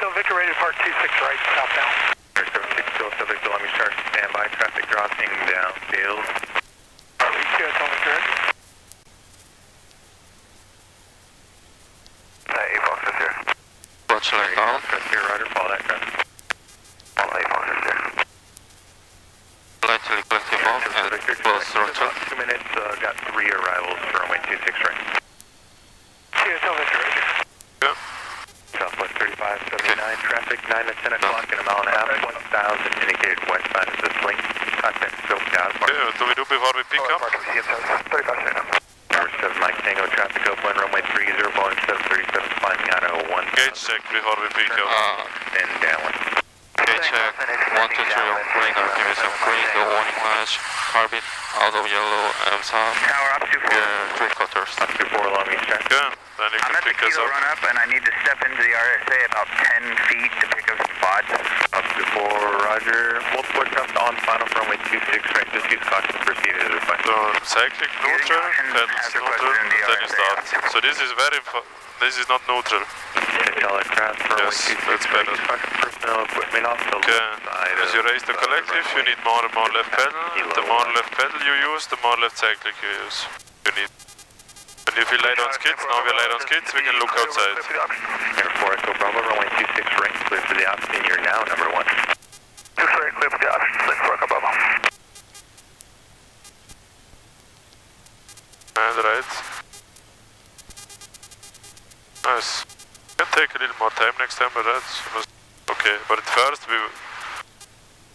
Hotel Victor, ready to park 26 right, southbound. 76 Hotel Victor, let me start standby. Traffic dropping downfield. R22 Hotel Victor, ready. A-Fox is here. Watch line down. Here, Roger, follow that traffic. All A-Fox is here. Lightly collective off and close throttle. 2 minutes, got 3 arrivals for runway 26 right. 2 Hotel Victor, ready. Yeah. Southwest 3579, traffic 9 to 10 o'clock in a mile and a half, 1000 indicated westbound is the link. Contact scope down. Okay, what do we do before we pick up? 3579. Number 7 Mike Tango, traffic open, runway 30, Boeing 737, climbing out of 1. Gauge check before we pick up. And downwind. Gauge check. 123 on green, or give me some green, the warning lights. Carbon out of yellow, south. Tower up to 4. Yeah, 3/4. Up to 4 long beach track. Yeah, then you I'm can at the pick us kilo up. run up and I need to step into the RSA about 10 feet to pick up some spots. Up to 4, Roger. Multiple aircraft on final for runway 26 right. Just use caution to proceed as requested. So, cyclic neutral, pedals neutral, then you start. So this is this is not neutral. Hotel aircraft for runway 26 that's right. better. Use caution personnel equipment off the Okay, left side. as you raise the collective, you need more and more left pedal. The more left pedal you use, the more left cyclic you use. You need. When you feel light on skids, now we're light on skids, we can look outside. Air 4 Echo Bravo, runway 26 right. Clear for the option. You're now number 1. 6 right, clear for the option. 6 for Echo Bravo. And right. Nice. Can take a little more time next time, but that's okay. But at first we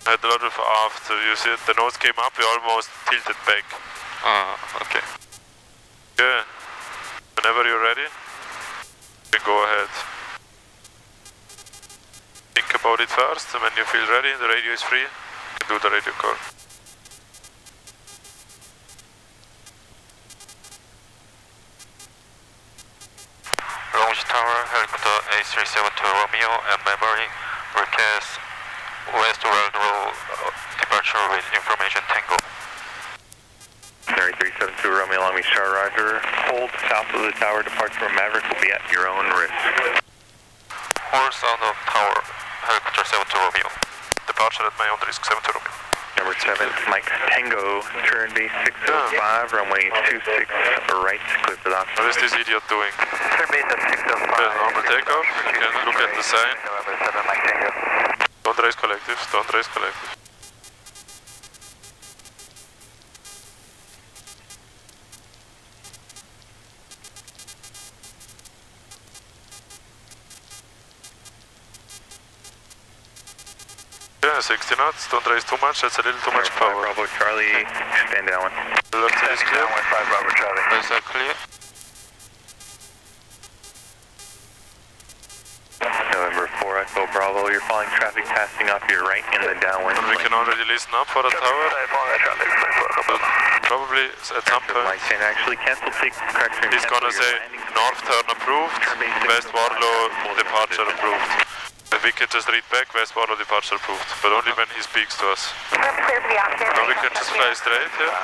had a lot of aft. You see, the nose came up, we almost tilted back. Okay. Yeah. Whenever you're ready, you can go ahead. Think about it first, and when you feel ready, the radio is free, you can do the radio call. Launch Tower, helicopter A372 Romeo and memory, request westward roll departure with information Tango. 372 Romeo Long Beach Tower, Roger. Hold south of the tower, departure from Maverick will be at your own risk. Hold south of tower, helicopter 72 Romeo. Departure at my own risk, 72 Romeo. Number 7 Mike Tango, turn base 605, runway 26 right, clear for the option. What is this idiot doing? Turn base at 605. Normal takeoff, you can look at the sign. November 7 Mike Tango. Don't raise collective, don't raise collective. Yeah, 60 knots, don't raise too much, that's a little too much power. Bravo Charlie, stand down. Left side is clear. 5 Bravo Charlie. Right side clear. November 4 Echo Bravo, you're following traffic passing off your right in the downwind. And we can already listen up for the tower. But probably at some point Mike saying actually cancel take correction. he's gonna say north turn approved, west Warlow departure approved. And we can just read back west Warlow departure approved, but only when he speaks to us. Now we can just fly straight, yeah?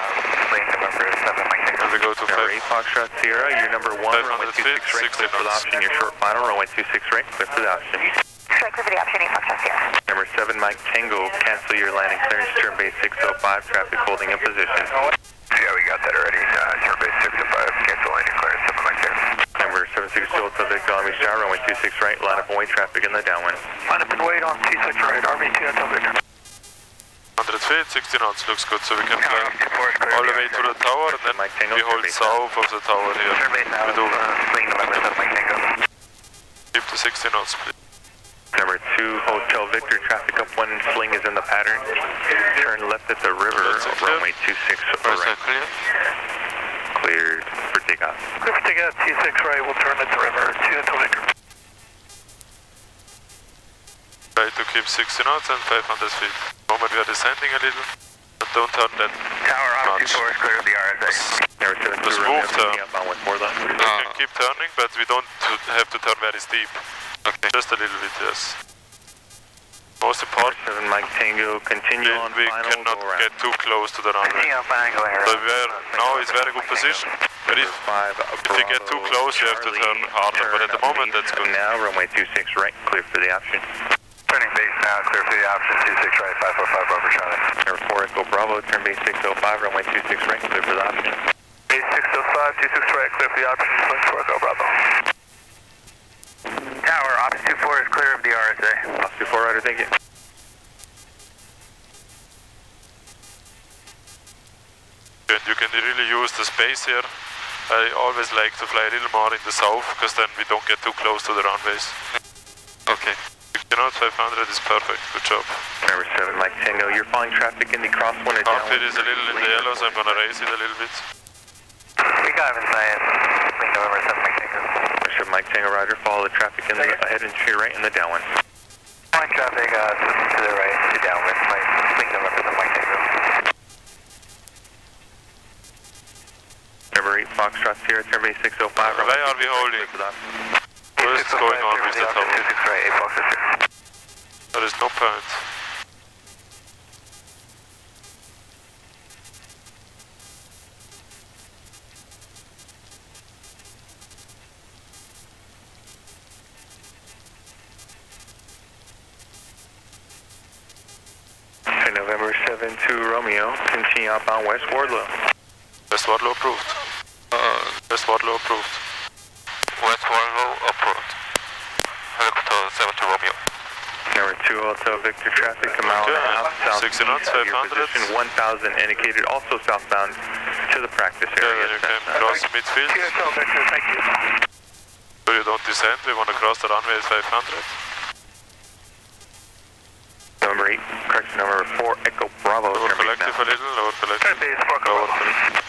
And we go to 5. Number 8 Foxtrot Sierra, you're number 1, runway 500 feet, 26 right, 60 clear for the knots. option, your short final, runway 26 right, clear for the option. Clear for the option, 8 Foxtrot Sierra. Number 7 Mike Tango, cancel your landing clearance, turn base 605, traffic holding in position. Yeah, we got that already. Turn base 605, cancel landing clearance, 7 Mike Tango. Number 762 Hotel Victor, Long Beach Tower, runway 26 right, line up and wait traffic in the downwind. Line up and wait on 26 right, R22 Hotel Victor. 100 feet, 60 knots, looks good, so we can fly all the way to the tower, and then we hold south of the tower here. Turn base now, We do swing November 7 Mike Tango. keep the 60 knots, please. Number 2 Hotel Victor, traffic up 1 sling is in the pattern. Turn left at the river, runway 26 Right right. side clear. Cleared for takeoff. Clear for takeoff, 26 right, we'll turn at the river, 2 Hotel Victor. Try to keep 60 knots and 500 feet. Moment we are descending a little, but don't turn that Tower on much. 24 is clear of the RSA. Number 7 Just move turn. up on 14 left. We can keep turning, but we don't have to turn very steep. Okay. Just a little bit, yes. Most important, 7 Mike Tango, continue on we final, cannot go around. get too close to the runway. Continue on final, go ahead. So we are now is very good position. But if we get too close, we have to turn harder. But at the moment, that's good. Now, runway 26 right, clear for the option. Turning base now, clear for the option, 26 right, 545 Bravo Charlie. Number 4 Echo Bravo, turn base 605, runway 26 right, clear for the option. Base 605, 26 right, clear for the option, 24 Echo Bravo. Tower, Office 24 is clear of the RSA. Officer 4 Rider, thank you. And you can really use the space here. I always like to fly a little more in the south, because then we don't get too close to the runways. Okay. 500 is perfect. Good job. Number 7 Mike Tango, you're following traffic in the crosswind. Outfit is a little in the yellow, so I'm going to raise it a little bit. We got him inside. Wing November 7 Mike Tango. Number 7 Mike Tango, Roger, follow the traffic in the ahead and to your right in the downwind. Flying traffic, to the right, to downwind. Wing November 7 Mike Tango. Number 8 Foxtrot Sierra, turn base 605. Why are we holding? What is going on with the tower? 26 right, 8 Fox 6. There is no point. November 72 Romeo, continue outbound West Wardlow. West Wardlow approved. West Wardlow approved. West Wardlow approved. Helicopter 72 Romeo. Number 2 Hotel Victor traffic, a mile and a half south 60 knots, of your 500. position, 1000 indicated, also southbound to the practice Yeah, area. then you can cross the midfield. TSL Victor, thank you. So you don't descend, we want to cross the runway at 500. Number 8, correction number 4 Echo Bravo. Lower turn base collective now. a little, lower collective. Turn base 4 Echo Lower Bravo. collective.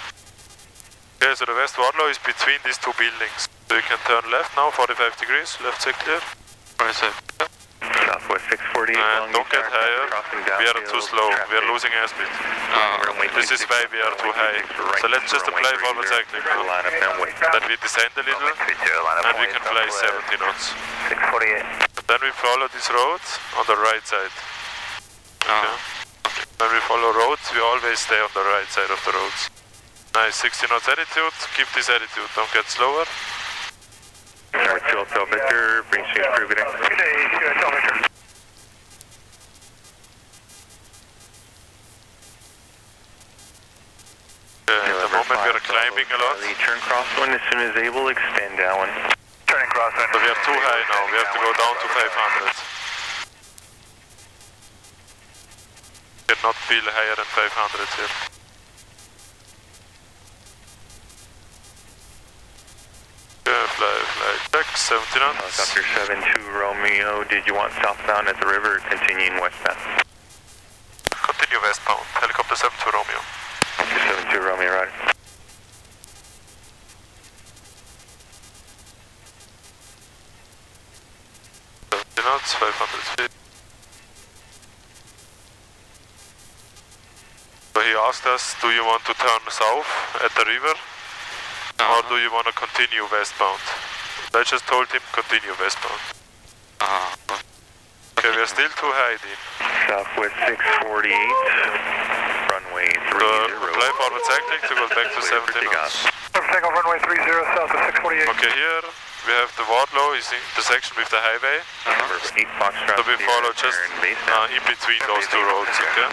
Okay, so the West Wardlow is between these two buildings. So you can turn left now, 45 degrees, left side clear. Where is it? Southwest 648. Don't get higher, we are too slow, we are losing airspeed. This is why we are too high. So let's just apply forward cycling now. Line up now, wait. Then we descend a little, and we can fly 70 knots. 648. Then we follow this road on the right side. Okay. When we follow roads, we always stay on the right side of the roads. Nice, 60 knots attitude, keep this attitude, don't get slower. Number 2 Hotel Victor, bring change crew, good day. Good day, TSL Victor. At the moment we are climbing a lot. Turn crosswind as soon as able, extend downwind. Turning crosswind. So we are too high now, we have to go down to 500. Cannot feel higher than 500 here. Fly, check, 70 knots. Dr. 72 Romeo, did you want southbound at the river or continuing westbound? Continue westbound, helicopter 72 Romeo. Dr. 72 Romeo, right. Knots, 500 feet. So he asked us, do you want to turn south at the river? Or do you want to continue westbound? I just told him continue westbound. Okay, we are still too high, Dean. Southwest 648, runway 30. So apply forward cycling to go back to 70 knots. Takeoff runway 30, south of 648. Okay, here we have the Wardlow is in intersection with the highway. Number 8 Foxtrot. So we follow just in between those two roads, okay?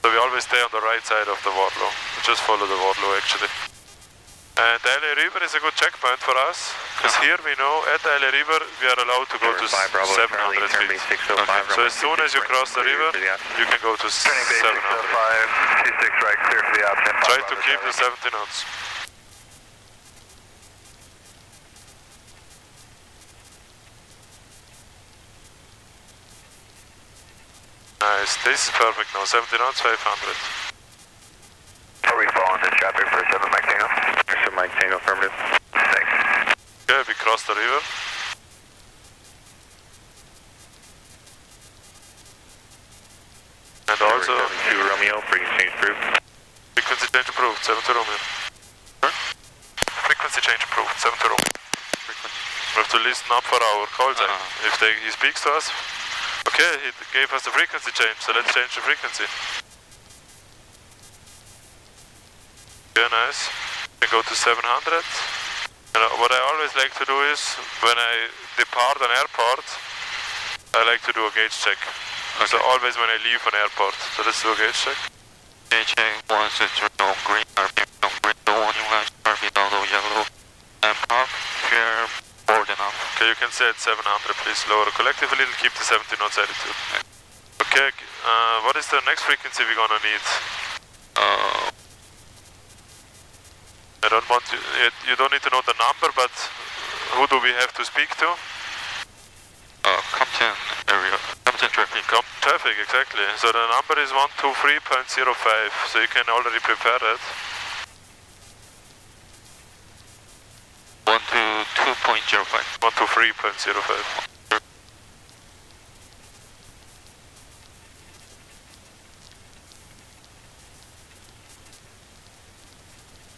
So we always stay on the right side of the Wardlow. We just follow the Wardlow actually. And the LA River is a good checkpoint for us, because here we know at the LA River we are allowed to go to 700 feet. Okay. So as soon as you cross the river, you can go to 700. Turning base 605, 26 right, clear for the option. Try to keep the 70 knots. Nice, this is perfect now, 70 knots, 500. Are we following this traffic for 7 Mike Tango? 7 Mike Tango, affirmative. Thanks. Okay, we cross the river. And also, 72 Romeo, frequency change approved. frequency change approved, 70 Romeo. Frequency change approved, 70 Romeo. We have to listen up for our call time. If he speaks to us, Okay, he gave us the frequency change, so let's change the frequency. Yeah, nice. We go to 700. And what I always like to do is, when I depart an airport, I like to do a gauge check. Okay. So always when I leave an airport. So let's do a gauge check. Gauge check 163 on green, RPM on green, warning lights, RPM yellow, yellow, and park, clear, board enough. Okay, you can say at 700, please lower collective a little, keep the 70 knots altitude. Okay, what is the next frequency we're gonna need? I don't want you don't need to know the number, but who do we have to speak to? Compton area, Compton traffic. Compton traffic, exactly. So the number is 123.05, so you can already prepare that. 122.05. 123.05.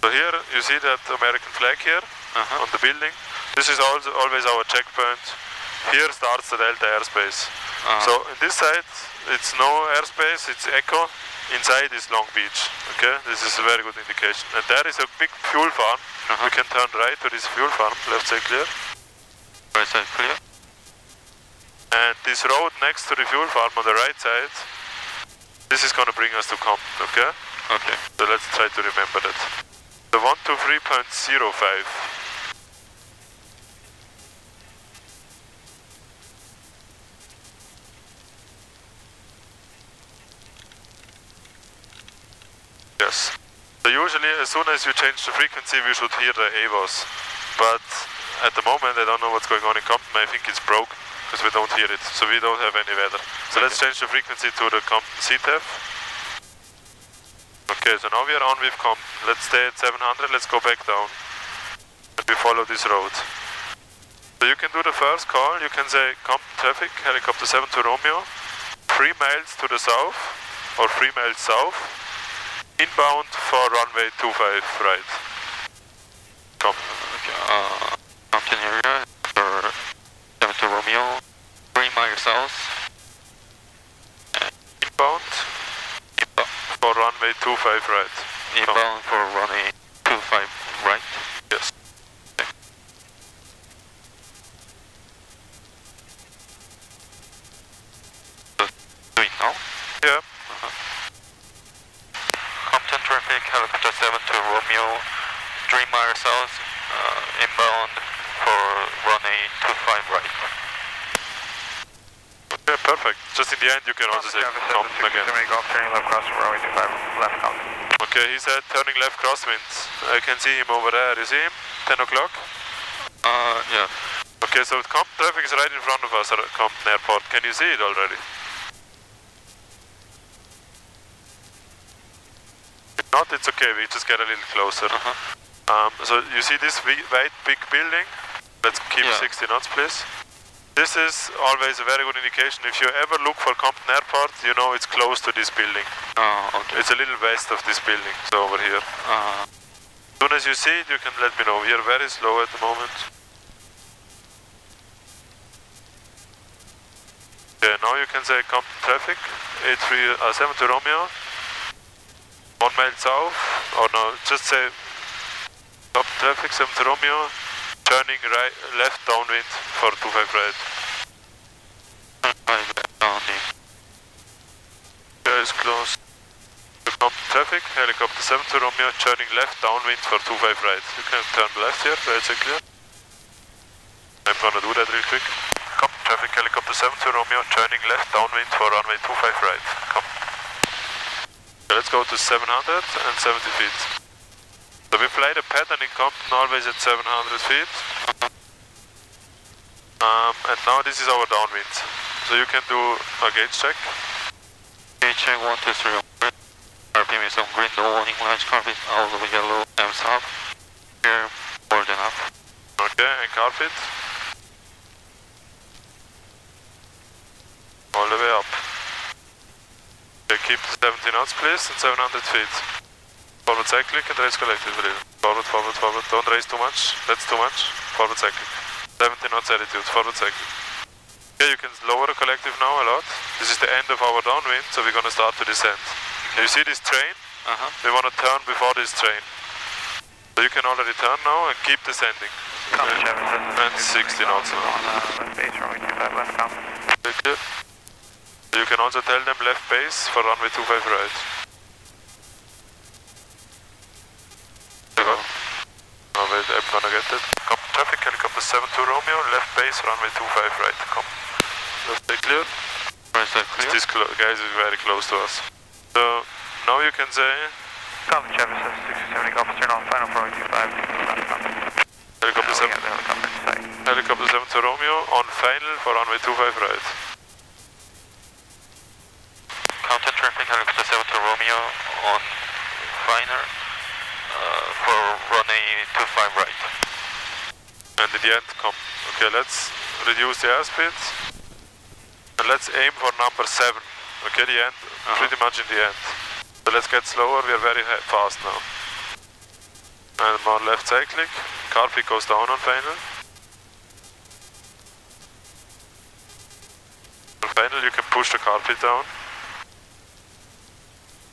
So here you see that American flag here on the building. This is also always our checkpoint. Here starts the Delta airspace. So in this side it's no airspace, it's echo. Inside is Long Beach. Okay, this is a very good indication. And there is a big fuel farm. We can turn right to this fuel farm. Left side clear. Right side clear. And this road next to the fuel farm on the right side, this is going to bring us to Compton. Okay. Okay. So let's try to remember that. The 123.05. Yes. So usually as soon as you change the frequency we should hear the AVOS. But at the moment I don't know what's going on in Compton. I think it's broke because we don't hear it. So we don't have any weather. So let's change the frequency to the Compton CTEF. Okay, so now we are on with Compton. Let's stay at 700, let's go back down. And we follow this road. So you can do the first call, you can say Compton traffic, helicopter 7 to Romeo, 3 miles to the south, or 3 miles south, inbound for runway 25 right. Compton. Okay, Compton area for 7 to Romeo, 3 miles south. Inbound. For runway 25 right. Inbound for runway 25 right? Yes. Okay. So, do it now? Yeah. Compton traffic, helicopter 7 to Romeo, 3 miles south, inbound for runway 25 right. Okay, perfect. Just in the end you can also say Compton again. Turning left cross runway 25, left Compton. Okay, he said turning left crosswinds. I can see him over there. You see him? 10 o'clock? Yeah. Okay, so Compton traffic is right in front of us at Compton Airport. Can you see it already? If not, it's okay. We just get a little closer. So you see this white big building? Let's keep 60 knots, please. This is always a very good indication. If you ever look for Compton Airport, you know it's close to this building. Okay. It's a little west of this building, so over here. As soon as you see it, you can let me know. We are very slow at the moment. Okay, now you can say Compton traffic, 7 to Romeo, 1 mile south, or no, just say Compton traffic, 7 to Romeo, turning right, left downwind for 25 right. There is close. Compton traffic, helicopter 7 to Romeo, turning left downwind for 25 right. You can turn left here, right side clear. I'm gonna do that real quick. Compton traffic, helicopter 7 to Romeo, turning left downwind for runway 25 right. Come. Okay, let's go to 700 and 70 feet. So we fly the pattern in Compton always at 700 feet. And now this is our downwind. So you can do a gauge check. Gauge check 123 on green. RPM is on green, no warning lights, carpet out of yellow, and south. Here, board enough. Okay, and carpet. All the way up. Okay, keep 70 knots please and 700 feet. Forward cyclic and raise collective wheel. Forward, forward, forward. Don't raise too much. That's too much. Forward cyclic. 70 knots altitude. Forward cyclic. Okay, you can lower the collective now a lot. This is the end of our downwind, so we're gonna start to descend. You see this train? We wanna turn before this train. So you can already turn now and keep descending. And 60 knots now. Left base, runway 25 left, common. Okay, clear. You can also tell them left base for runway 25 right. Oh wait, I'm gonna get it. Come, traffic helicopter 72 Romeo, left base, runway 25 right. Come. Left bay clear. Where is that clear? This guys is very close to us. So now you can say Copy, Travis, 670, Golf, turn on final for runway 25, left, common. helicopter 7. The helicopter in sight. Helicopter 72 Romeo on final for runway 25 right. Counter traffic, helicopter 72 Romeo on final for runway 25 right. And in the end, come. Okay, let's reduce the airspeed. And let's aim for number 7. Okay, the end, pretty much in the end. So let's get slower, we are very fast now. And more left cyclic. Carpeet goes down on final. On final you can push the carpet down.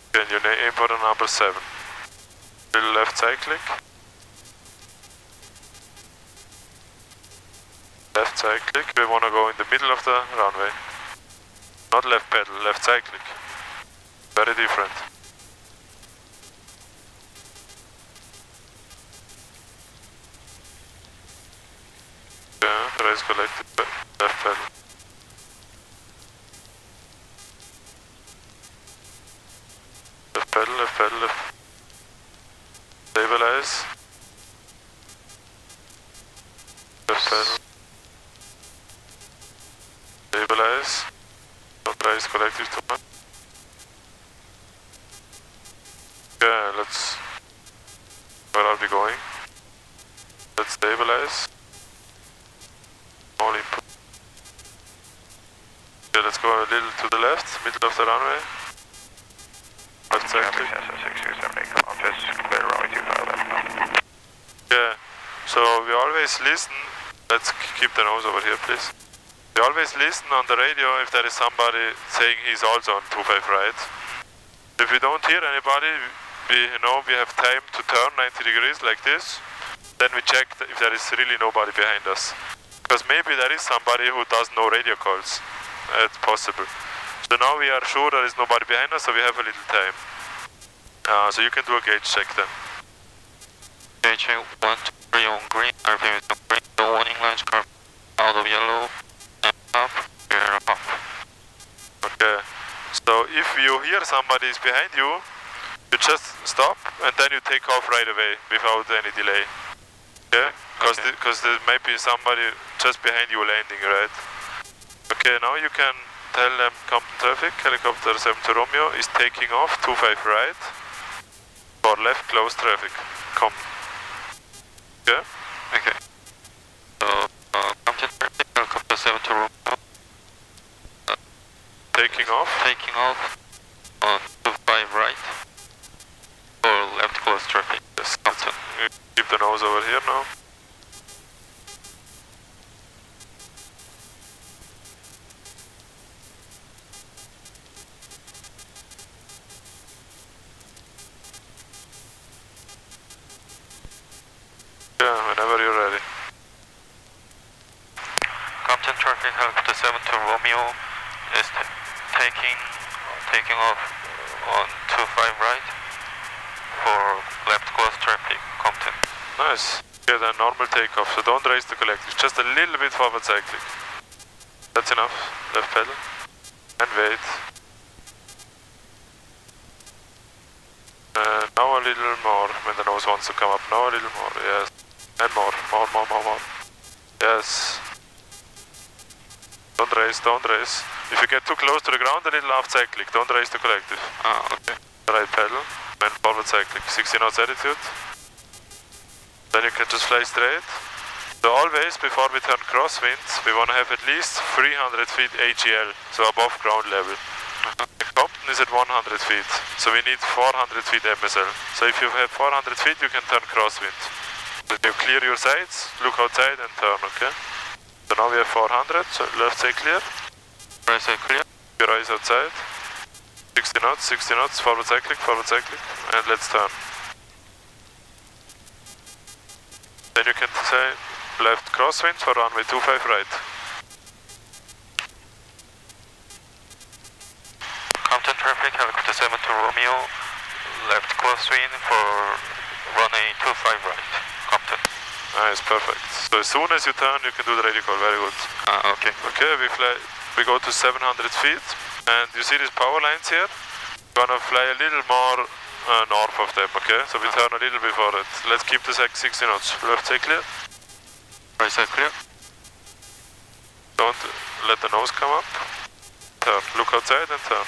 Okay, and you aim for the number 7. Little left cyclic. Left cyclic, we want to go in the middle of the runway. Not left pedal, left cyclic. Very different. Yeah, raise collected, left pedal. Left pedal, left pedal, left. Stabilize. Left pedal. Stabilize. Don't raise collective too much. Yeah, let's... Where are we going? Let's stabilize. All input. Okay, let's go a little to the left, middle of the runway. Left cyclic. Yeah, so we always listen. Let's keep the nose over here, please. We always listen on the radio if there is somebody saying he's also on 25 right. If we don't hear anybody, we know we have time to turn 90 degrees like this. Then we check if there is really nobody behind us. Because maybe there is somebody who does no radio calls. It's possible. So now we are sure there is nobody behind us, so we have a little time. So you can do a gauge check then. Gauge 123 on green, RPM is on green, the warning lights, car out of yellow, and up, we are up. Okay, so if you hear somebody is behind you, you just stop and then you take off right away without any delay. Okay? Because there might be somebody just behind you landing, right? Okay, now you can tell them Compton traffic, helicopter 72 Romeo is taking off 25 right for left close traffic. Come. Okay? Okay. So, Compton traffic, helicopter 72 Romeo. Taking off. Taking off on 25 right for left close traffic. Yes. Keep the nose over here now. Yeah, whenever you're ready. Compton traffic, helicopter 72 Romeo is taking off on 25 right for left close traffic, Compton. Nice. Okay, then normal takeoff, so don't raise the collective, just a little bit forward cycling. That's enough. Left pedal. And wait. Now a little more when the nose wants to come up. Now a little more, yes. And more. Yes. Don't raise, don't raise. If you get too close to the ground, a little aft cyclic. Don't raise the collective. Okay. Right pedal. And forward cyclic. 60 knots attitude. Then you can just fly straight. So always, before we turn crosswind, we want to have at least 300 feet AGL, so above ground level. The Compton is at 100 feet, so we need 400 feet MSL. So if you have 400 feet, you can turn crosswind. Then you clear your sides, look outside and turn, okay? So now we have 400, so left say clear. Right side clear. Your eyes outside. 60 knots, forward cycling, and let's turn. Then you can say left crosswind for runway 25 right. Compton traffic, helicopter 7 to Romeo, left crosswind for runway 25 right. Compton. Nice, perfect. So as soon as you turn, you can do the radio call. Very good. Okay. Okay, we go to 700 feet, and you see these power lines here? We're gonna fly a little more north of them, okay? So we turn a little before it. Let's keep this at 60 knots. Left side clear. Right side clear. Don't let the nose come up. Turn. Look outside and turn.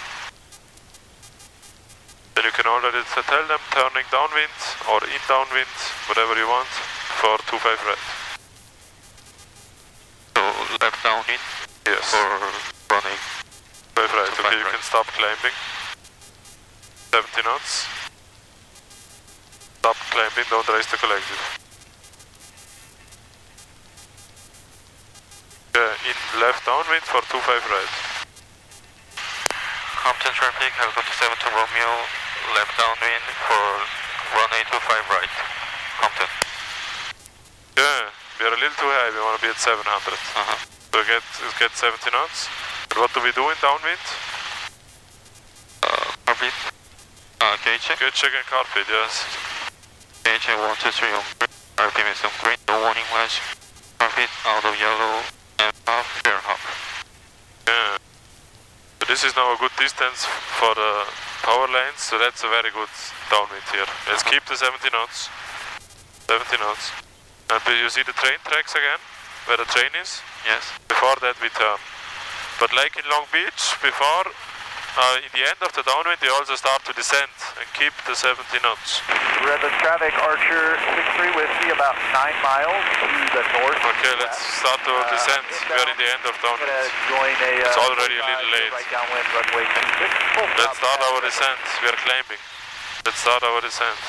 Then you can already tell them turning downwind or in downwind, whatever you want, for 25 right. So left downwind? Yes. For running 25 right. Okay, you right. can stop climbing. 70 knots. Stop climbing, don't raise the collective. Okay, in left downwind for 25 right. Compton traffic, helicopter 7 to Romeo, left downwind for runway 25 right. Compton. Yeah, we are a little too high, we want to be at 700. So get 70 knots. But what do we do in downwind? Orbit. Gauge check. Gauge check and carpet, yes. Gauge check 1, 2, 3 on green. RPM is on green, no warning lights. Carpet out of yellow and half, clear half. Yeah. So this is now a good distance for the power lines, so that's a very good downwind here. Let's keep the 70 knots. 70 knots. And you see the train tracks again, where the train is? Yes. Before that we turn. But like in Long Beach, before, in the end of the downwind, you also start to descend and keep the 70 knots. Red traffic, Archer 63 with me about 9 miles to the north. Okay, let's start to descend. We are in the end of downwind. Join It's already a little late. Right downwind, runway 26. Let's start our descent. We are climbing. Let's start our descent.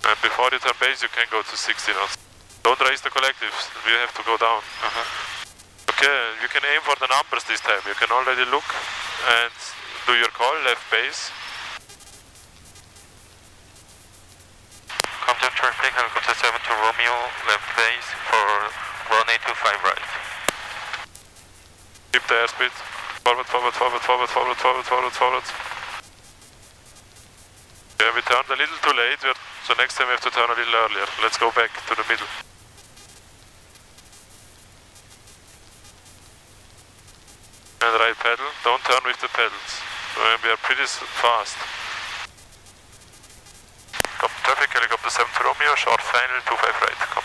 And before you turn base, you can go to 60 knots. Don't raise the collectives. We have to go down. Okay, you can aim for the numbers this time. You can already look and do your call, left base. Compton traffic, helicopter 7 to Romeo, left base for runway 25 right. Keep the airspeed. Forward, forward, forward, forward, forward, forward, forward, forward. Yeah, we turned a little too late, so next time we have to turn a little earlier. Let's go back to the middle. And right pedal, don't turn with the pedals. We are pretty fast. Come, traffic, helicopter 7 to Romeo, short final, 25 right, come.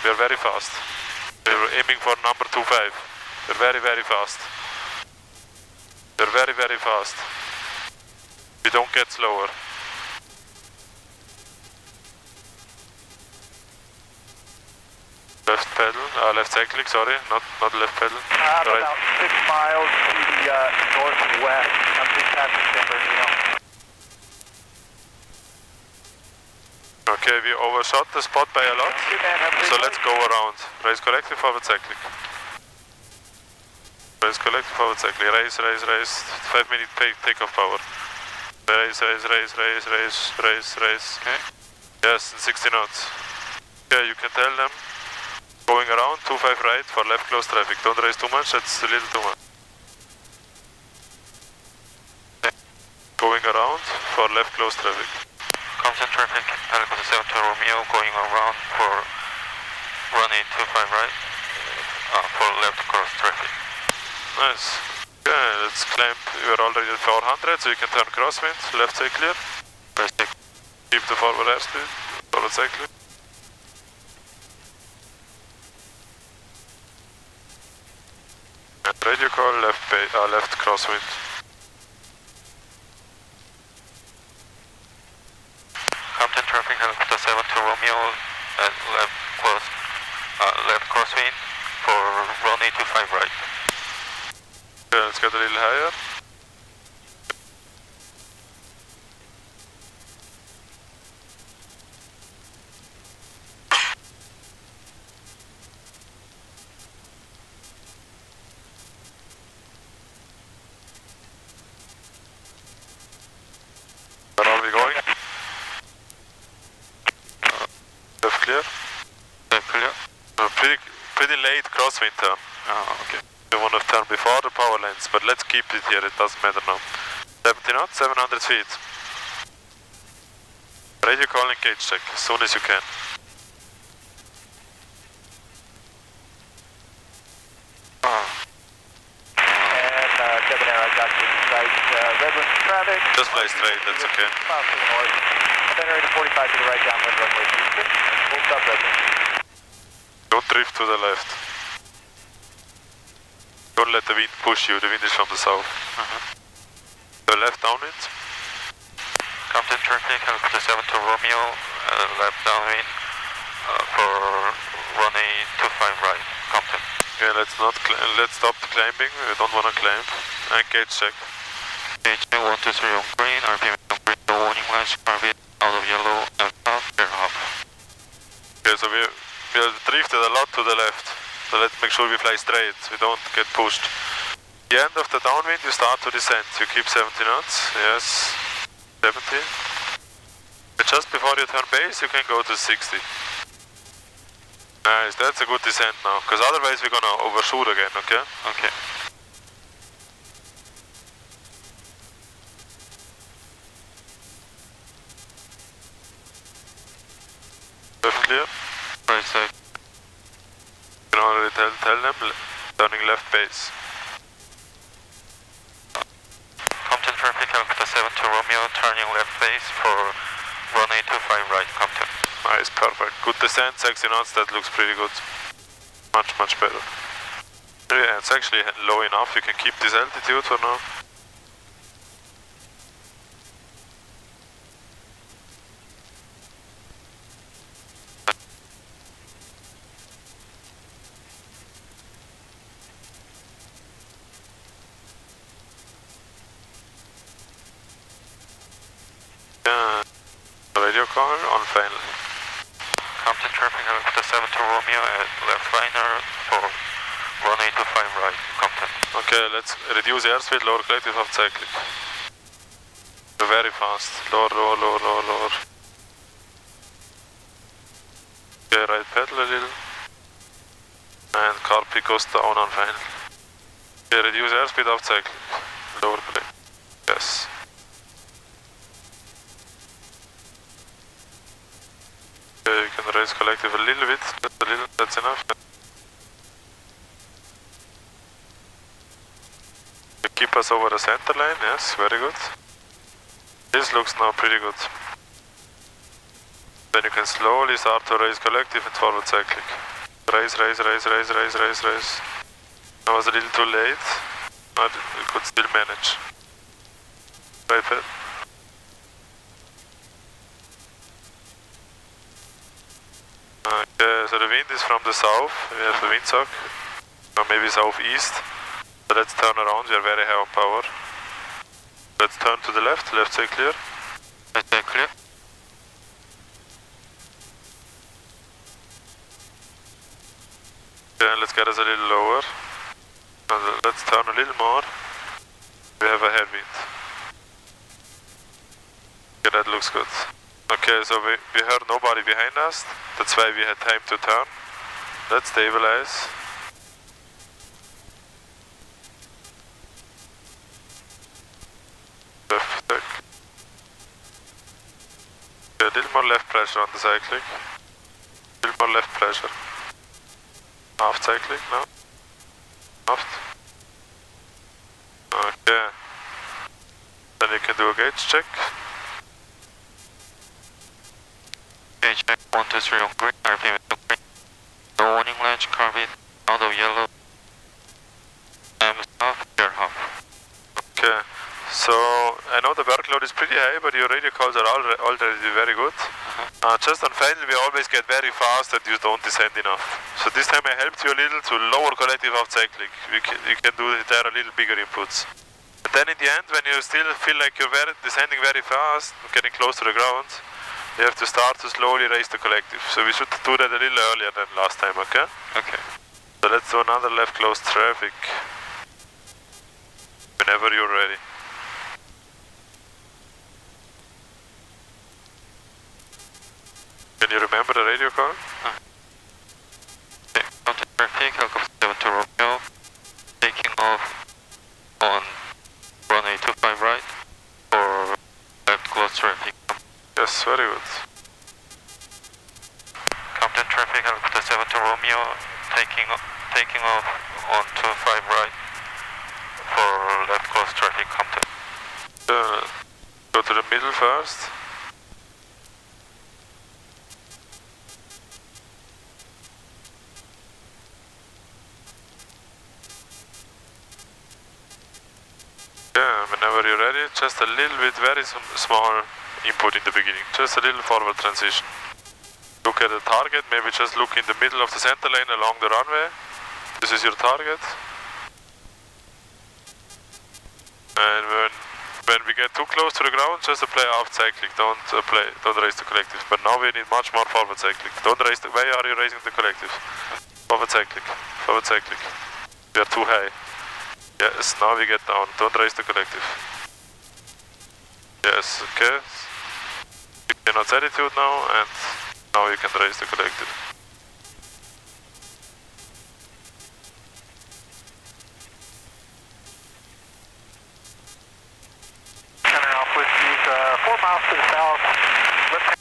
We are very fast. We are aiming for number 25. We are very, very fast. We are very, very fast. We don't get slower. Left pedal, left cyclic, sorry, not left pedal. Right. About 6 miles to the northwest. I'm just passing San Bernardino. Okay, we overshot the spot by a lot, so let's go around. Raise collective, forward cyclic. Raise collective, forward cyclic. Raise, raise, raise. 5-minute takeoff power. Raise, raise, raise, raise, raise, raise, raise. Okay. Yes, 60 knots. Yeah, you can tell them. Going around, 25 right for left close traffic. Don't raise too much, that's a little too much. Going around for left close traffic. Compton traffic, helicopter 7 to Romeo, going around for runway 25 right, for left cross traffic. Nice. Okay, let's climb. We are already at 400, so you can turn crosswind. Left side clear. Right side. Keep the forward airspeed. Forward side clear. And radio call, left crosswind. Compton traffic, helicopter 7 to Romeo, left crosswind for runway 25 right. Okay, let's get a little higher. pretty late crosswind turn. Oh, okay. We want to turn before the power lines, but let's keep it here, it doesn't matter now. 70 knots, 700 feet. Radio calling gauge check, as soon as you can. And Debonair, I got you right. Redwood traffic. Just play straight, that's okay. Miles to the north. Debonair to 45 to the right, downwind runway 26. Full stop Redwood. Don't drift to the left. Don't let the wind push you, the wind is from the south. The left downwind. Compton traffic, helicopter 7 to Romeo, left downwind for runway 25 right, Compton. Okay, let's stop the climbing, we don't want to climb. And gauge check. Gauge check 123 on green, RPM on green, no warning lights, RV out of yellow, and half, clear half. Okay, so we have drifted a lot to the left. So let's make sure we fly straight, we don't get pushed. The end of the downwind, you start to descend. You keep 70 knots, yes, 70. And just before you turn base, you can go to 60. Nice, that's a good descent now, because otherwise we're gonna overshoot again, okay? Okay. Left clear? Right side. You can already tell them, turning left base. Compton traffic, helicopter 7 to Romeo, turning left base for runway 25 right, Compton. Nice, perfect. Good descent, 60 knots, that looks pretty good. Much, much better. Yeah, it's actually low enough, you can keep this altitude for now. Yeah, radio call on final. Compton traffic, helicopter 7 to Romeo at left liner for runway 25 right, Compton. Okay, let's reduce airspeed, lower collective half cycling. Very fast. Lower, lower, lower, lower, lower. Okay, right pedal a little. And car peak goes down on final. Okay, reduce airspeed half cycling. Lower collective. Yes. Okay, you can raise collective a little bit, just a little, that's enough. You keep us over the center line, yes, very good. This looks now pretty good. Then you can slowly start to raise collective and forward cycling. Raise, raise, raise, raise, raise, raise, raise. I was a little too late, but we could still manage. Right pedal. Okay, so the wind is from the south, we have the windsock, or maybe southeast. So let's turn around, we are very high on power. Let's turn to the left side clear. Right side clear. Okay, let's get us a little lower. And let's turn a little more. We have a headwind. Okay, that looks good. Okay, so we heard nobody behind us. That's why we had time to turn. Let's stabilize. Left deck. Okay, a little more left pressure on the cycling. A little more left pressure. Half cycling now. Aft. Okay. Then you can do a gauge check. Gauge check 123 on green, RPM on green. No warning lights, carbon out of yellow. And half, clear half. Okay. So I know the workload is pretty high, but your radio calls are already very good. Just on final, we always get very fast and you don't descend enough. So this time I helped you a little to lower collective out cycling. You can do there a little bigger inputs. But then in the end, when you still feel like you're descending very fast, getting close to the ground, you have to start to slowly raise the collective. So we should do that a little earlier than last time, okay? Okay. So let's do another left close traffic. Whenever you're ready. Can you remember the radio call? Okay, contact traffic, helicopter 72 Romeo, taking off on runway 25 right for left close traffic. Yes, very good. Compton traffic, helicopter 72 Romeo, taking off on 25 right for left close traffic, Compton. Go to the middle first. Yeah, whenever you're ready, just a little bit, very small input in the beginning, just a little forward transition. Look at the target, maybe just look in the middle of the center lane along the runway. This is your target. And when we get too close to the ground, just apply aft cyclic, don't raise the collective. But now we need much more forward cyclic. Don't raise the, why are you raising the collective? Forward cyclic, forward cyclic. We are too high. Yes, now we get down, don't raise the collective. Yes, okay. You cannot attitude now, and now you can raise the collective. Turning off with these 4 miles to the south. Left.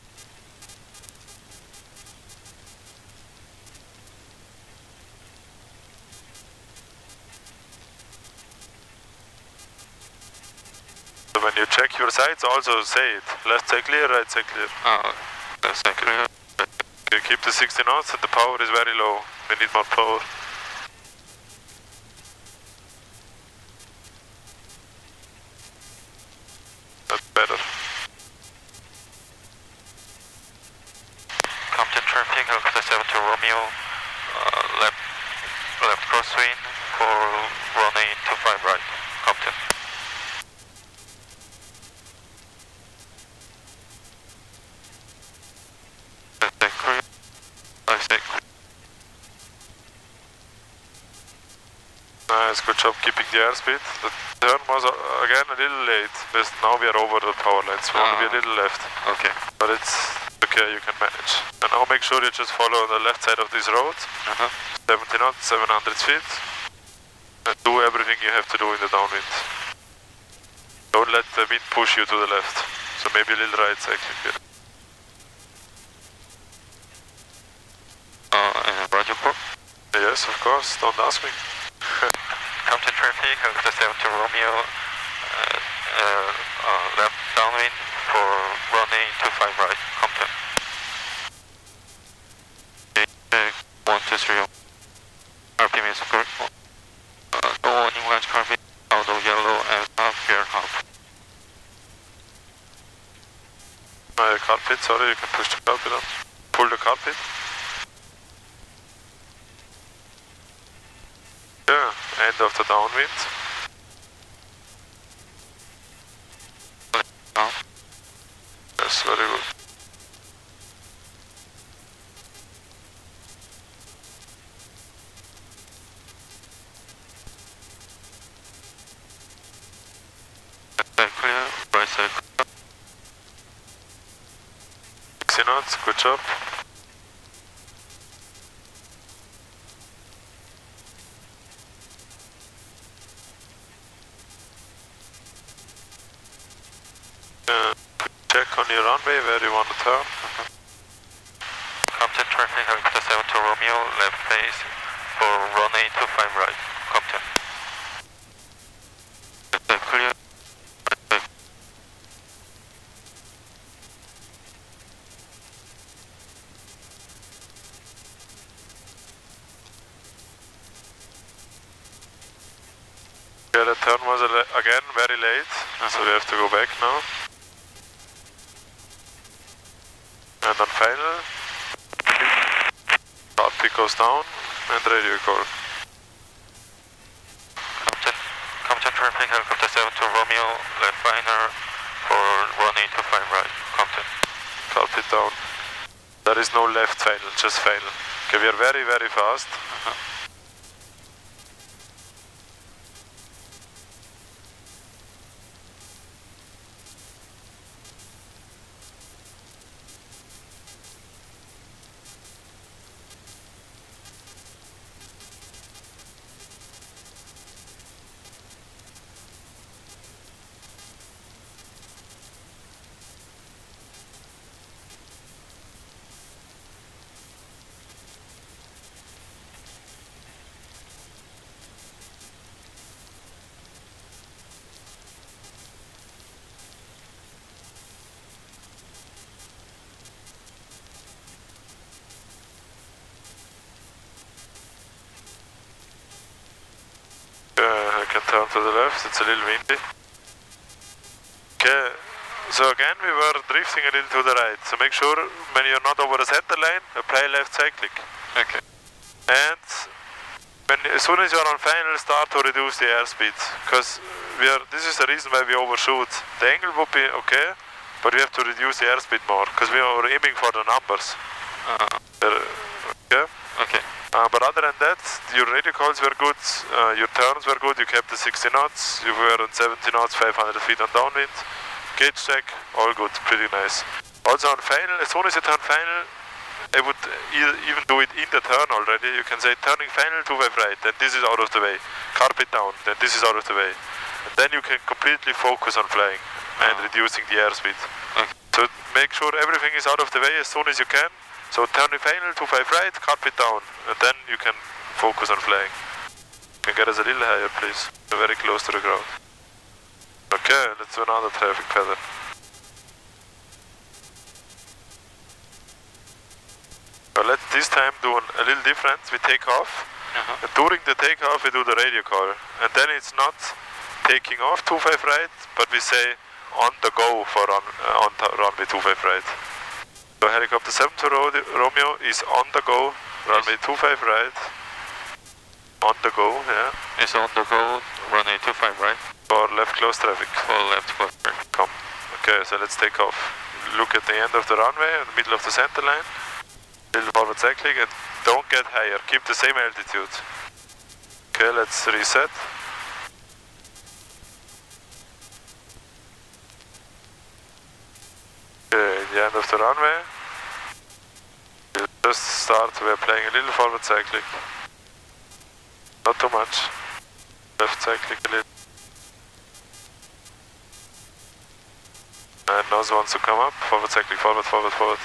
So when you check your sights, also say it. Left side clear, right side clear. Left side clear. Okay, keep the 60 knots and the power is very low. We need more power. That's better. Compton traffic, helicopter 72 Romeo, left crosswind for runway 25 right, Compton. Left side clear, left side clear. Nice, good job keeping the airspeed. The turn was again a little late. Now we are over the power lines. We want to be a little left. Okay. But it's okay, you can manage. And now make sure you just follow the left side of this road. 70 knots, 700 feet. And do everything you have to do in the downwind. Don't let the wind push you to the left. So maybe a little right cycling here. And Roger Port. Yes, of course, don't ask me. Compton traffic, helicopter 72 Romeo, left downwind for runway 25 right, Compton. Okay, 123, RPM is correct. No warning large carpet, out of yellow and half clear half. Carpet, sorry, you can push the carpet up. Pull the carpet. Yeah, end of the downwind. Yes, very good. Left side clear, right side clear. 60 knots, good job. Check on your runway where you want to turn. Compton traffic, helicopter 72 Romeo, left face for runway 25 right, Compton. Left side clear, right side. Yeah, the turn was again very late, so we have to go back now. And on final, carpet goes down and radio call. Compton traffic, helicopter 72 Romeo, left final for runway 25 right, Compton. Carpet down. There is no left final, just final. Okay, we are very, very fast. can turn to the left, it's a little windy. Okay, so again we were drifting a little to the right, so make sure when you're not over the center line, apply left side click. Okay. And as soon as you're on final, start to reduce the airspeed, because this is the reason why we overshoot. The angle would be okay, but we have to reduce the airspeed more, because we are aiming for the numbers. Okay? Okay. But other than that, your radio calls were good, your turns were good, you kept the 60 knots, you were on 70 knots, 500 feet on downwind, gauge check, all good, pretty nice. Also on final, as soon as you turn final, I would even do it in the turn already. You can say turning final 25 right, then this is out of the way. Carpet down, then this is out of the way. And then you can completely focus on flying and reducing the airspeed. Okay. So make sure everything is out of the way as soon as you can. So turning final 25 right, carpet down, and then you can focus on flying. You can get us a little higher, please. We're very close to the ground. Okay, let's do another traffic pattern. So let's this time do a little different. We take off. And during the takeoff we do the radio call. And then it's not taking off 25 right, but we say on the go for on runway 25 right. So helicopter 72 Romeo is on the go, runway 25 right. On the go, yeah. It's on the go, runway 25 right. For left close traffic. For left close traffic. Come. Okay, so let's take off. Look at the end of the runway, in the middle of the center line. Little forward cycling and don't get higher, keep the same altitude. Okay, let's reset. Okay, the end of the runway. We'll just start, we're playing a little forward cycling. Not too much. Left cycling a little. And nose wants to come up, forward cycling, forward, forward, forward.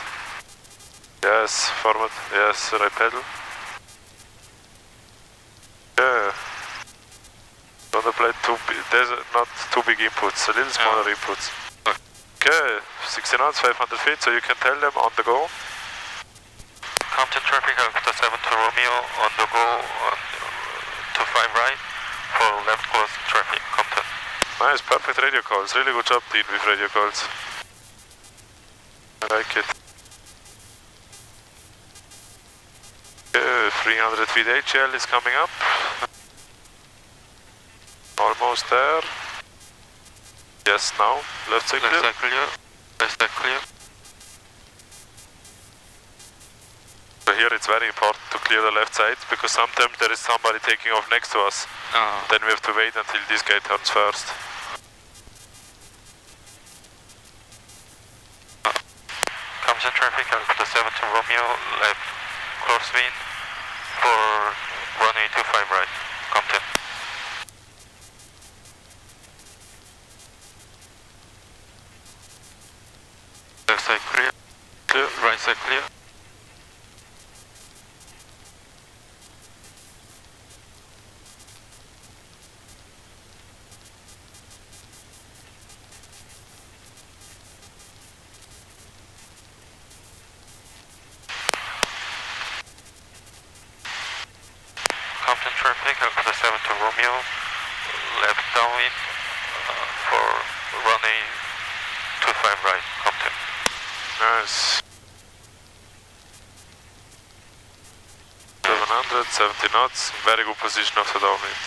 Yes, forward, yes, right pedal. Yeah. Don't apply there's not too big inputs, a little smaller inputs. Okay, 60 knots, 500 feet, so you can tell them on the go. Compton traffic, helicopter 72 Romeo, on the go, on 25 right, for left close traffic, Compton. Nice, perfect radio calls, really good job Dean with radio calls. I like it. 300 feet HL is coming up. Almost there. Yes, now. Left side clear. Left side clear. Left side clear. So here it's very important to clear the left side because sometimes there is somebody taking off next to us. Then we have to wait until this guy turns first. Compton traffic, helicopter 72 Romeo, left crosswind. For runway 25 right, Compton. Left side clear, clear, right side clear. Compton traffic, helicopter 72 Romeo, left downwind for runway 25 right, Compton. Nice. 700, 70 knots, very good position of the downwind.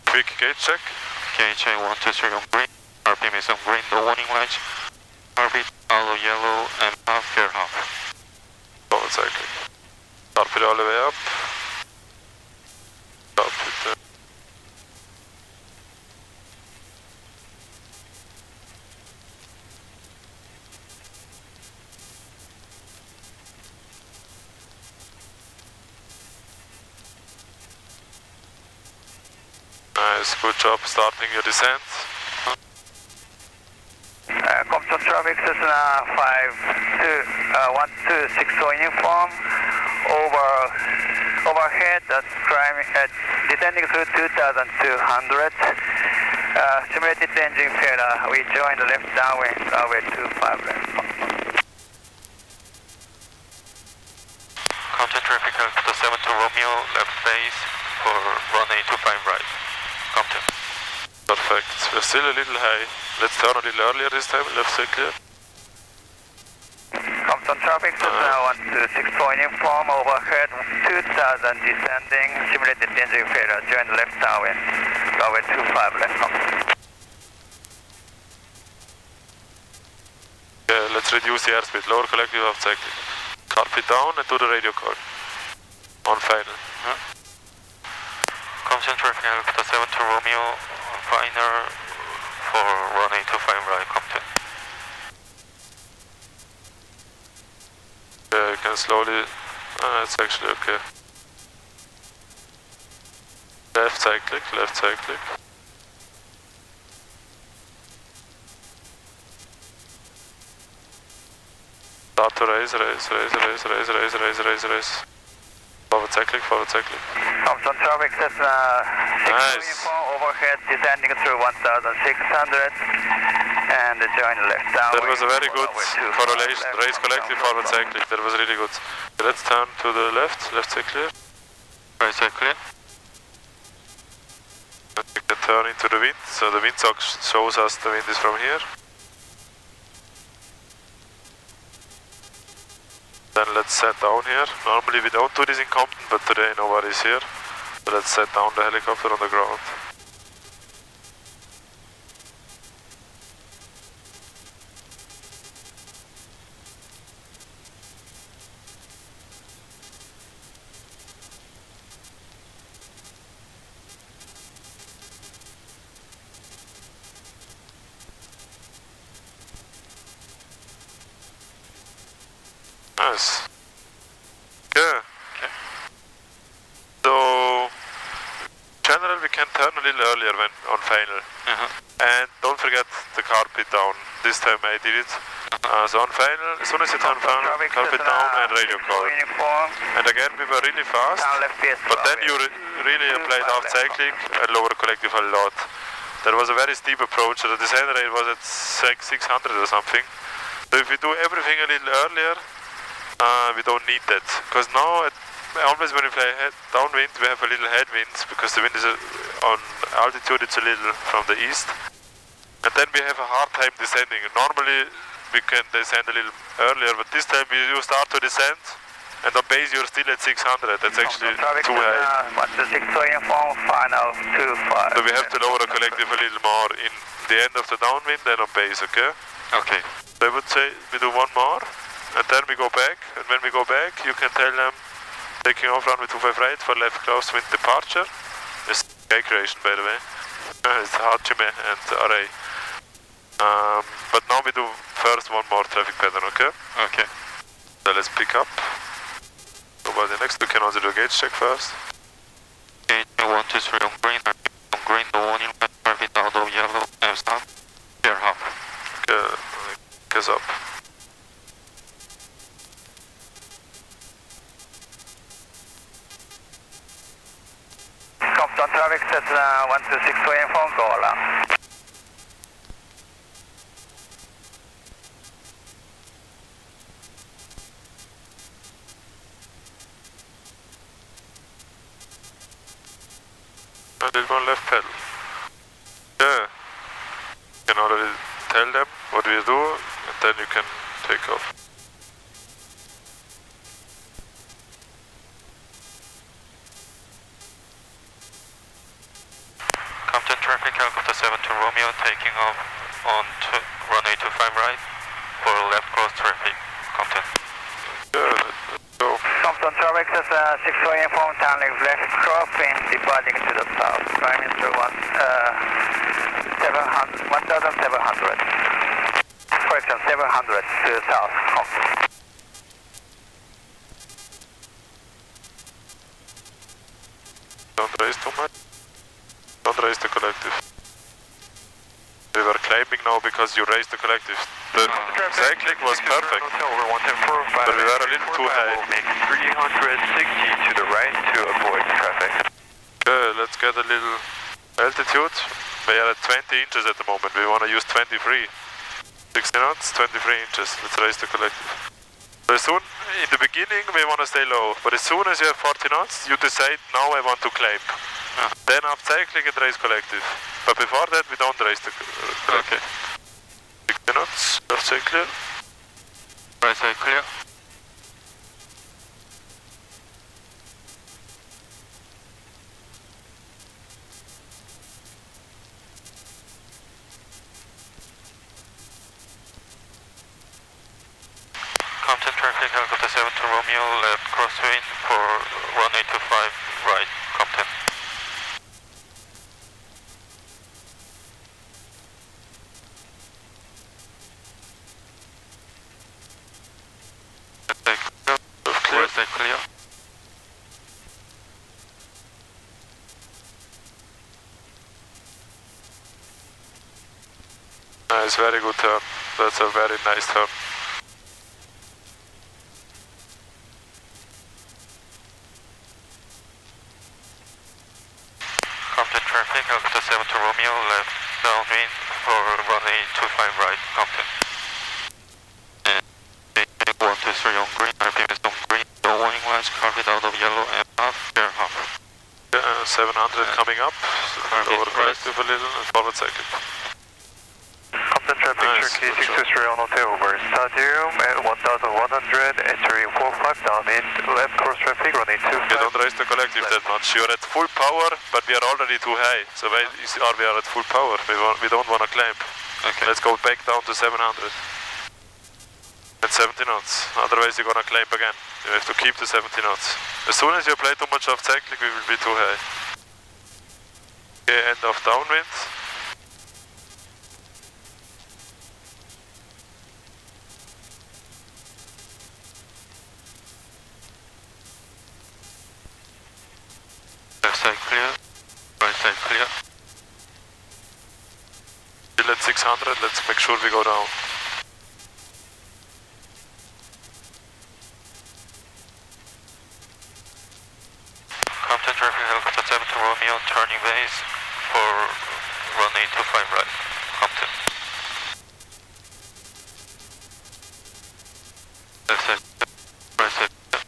Quick gauge check. Gauge 123 on green, RPM is on green, no warning lights. Orbit, hollow yellow, and half, clear half. Forward cycling. Start it all the way up. Stop it there. Nice, good job starting your descent. Compton traffic, Cessna 126 uniform, overhead, that's climbing at descending to 2,200. Simulated engine failure, we joined the left downwind, runway 25 left. Compton traffic, helicopter 72 Romeo, left base for runway 25 right. Compton. Perfect. We're still a little high. Let's turn a little earlier this time. Left side clear. Compton traffic, Cessna 126 point inform, overhead 2000 descending, simulated engine failure, join left downwind, runway 25 left Compton. Okay, let's reduce the airspeed. Lower collective of cycling. Carpet down and do the radio call. On final. Compton traffic Helicopter 7 to Romeo, final for runway 25 right, Compton. Yeah, you can slowly. It's actually okay. Left cyclic, left cyclic. Start to raise. Forward cyclic, forward cyclic. Compton traffic, Cessna 6 Nice. inform, overhead descending through 1600, and join left downwind. That was a very good runway 25 correlation. left, Raise collective, Compton. forward cyclic. That was really good. Okay, let's turn to the left. Left side clear. Right side clear. We can turn into the wind. So the wind shows us the wind is from here. Then let's set down here. Normally we don't do this in Compton, but today nobody's here. So let's set down the helicopter on the ground. Nice. Yeah. Okay. So, generally we can turn a little earlier when on final. And don't forget the carpet down. This time I did it. So on final, as soon as you turn final, carpet down and radio call. Uniform, And again we were really fast, down left base, but then you really applied half cycling and lower collective a lot. That was a very steep approach, so the descent rate was at 600 or something. So if we do everything a little earlier, we don't need that. Because now, always when we fly downwind, we have a little headwind, because the wind is on altitude, it's a little from the east. And then we have a hard time descending. Normally, we can descend a little earlier, but this time you start to descend, and on base you're still at 600. That's actually too high. 126 uniform, final 25. So we have to lower the collective a little more in the end of the downwind than on base, okay? Okay. So I would say we do one more, and then we go back, and when we go back, you can tell them taking off runway 25 right for left crosswind departure. It's sky creation, by the way. It's Hachime and RA. But now we do first one more traffic pattern, okay? Okay. So let's pick up. So by the next, we can also do a gauge check first. Okay, 123 on green, the warning light, traffic out of yellow, and stop. Clear half. Okay, guess up. Compton traffic, Cessna 126 uniform, go alarm. I did one left pedal. Yeah. You can already tell them what we do, and then you can take off. Compton traffic, helicopter 7 to Romeo, taking off on runway 25 right for left cross traffic. Compton. Yeah, let's go. Compton traffic, Cessna 6 uniform, turning left crosswind, departing to the south, climbing through 1700. Correction, 700 to the south, Compton. Don't raise too much. Don't raise the collective. We were climbing now because you raised the collective. The cycling was perfect, but we were a little too high. Make 360 to the right to avoid traffic. Okay, let's get a little altitude. We are at 20 inches at the moment. We want to use 23. 60 knots, 23 inches. Let's raise the collective. So as soon, in the beginning, we want to stay low. But as soon as you have 40 knots, you decide, now I want to climb. Then after cycling and race collective. But before that we don't race the collective. 6 knots, left side clear. Right side clear. Compton traffic, helicopter 7 to Romeo, left crosswind for 1825, right, Compton. Right side clear. Nice, very good turn. That's a very nice turn. Compton traffic, helicopter 7 to Romeo, left downwind for 1825, right, Compton. And 123 on green, RPM is on green, no warning lights, carpet out of yellow and half, clear half. 700 coming up, lower collective a little and forward cycle. Compton traffic, Nice, Turkey good job. 623 on hotel over Stadium at 1100, entering 45 downwind, left cross traffic, running We don't 25. raise the collective that much. You're at full power, but we are already too high. So why we are at full power? We don't want to climb. Okay. Let's go back down to 700. At 70 knots. Otherwise you're gonna climb again. You have to keep the 70 knots. As soon as you apply too much of cycling, we will be too high. Okay, end of downwind. Left side clear, right side clear. Still at 600, let's make sure we go down. Compton traffic, helicopter 7 to Romeo, turning base for 1825, right, Compton. Left side clear, right side clear.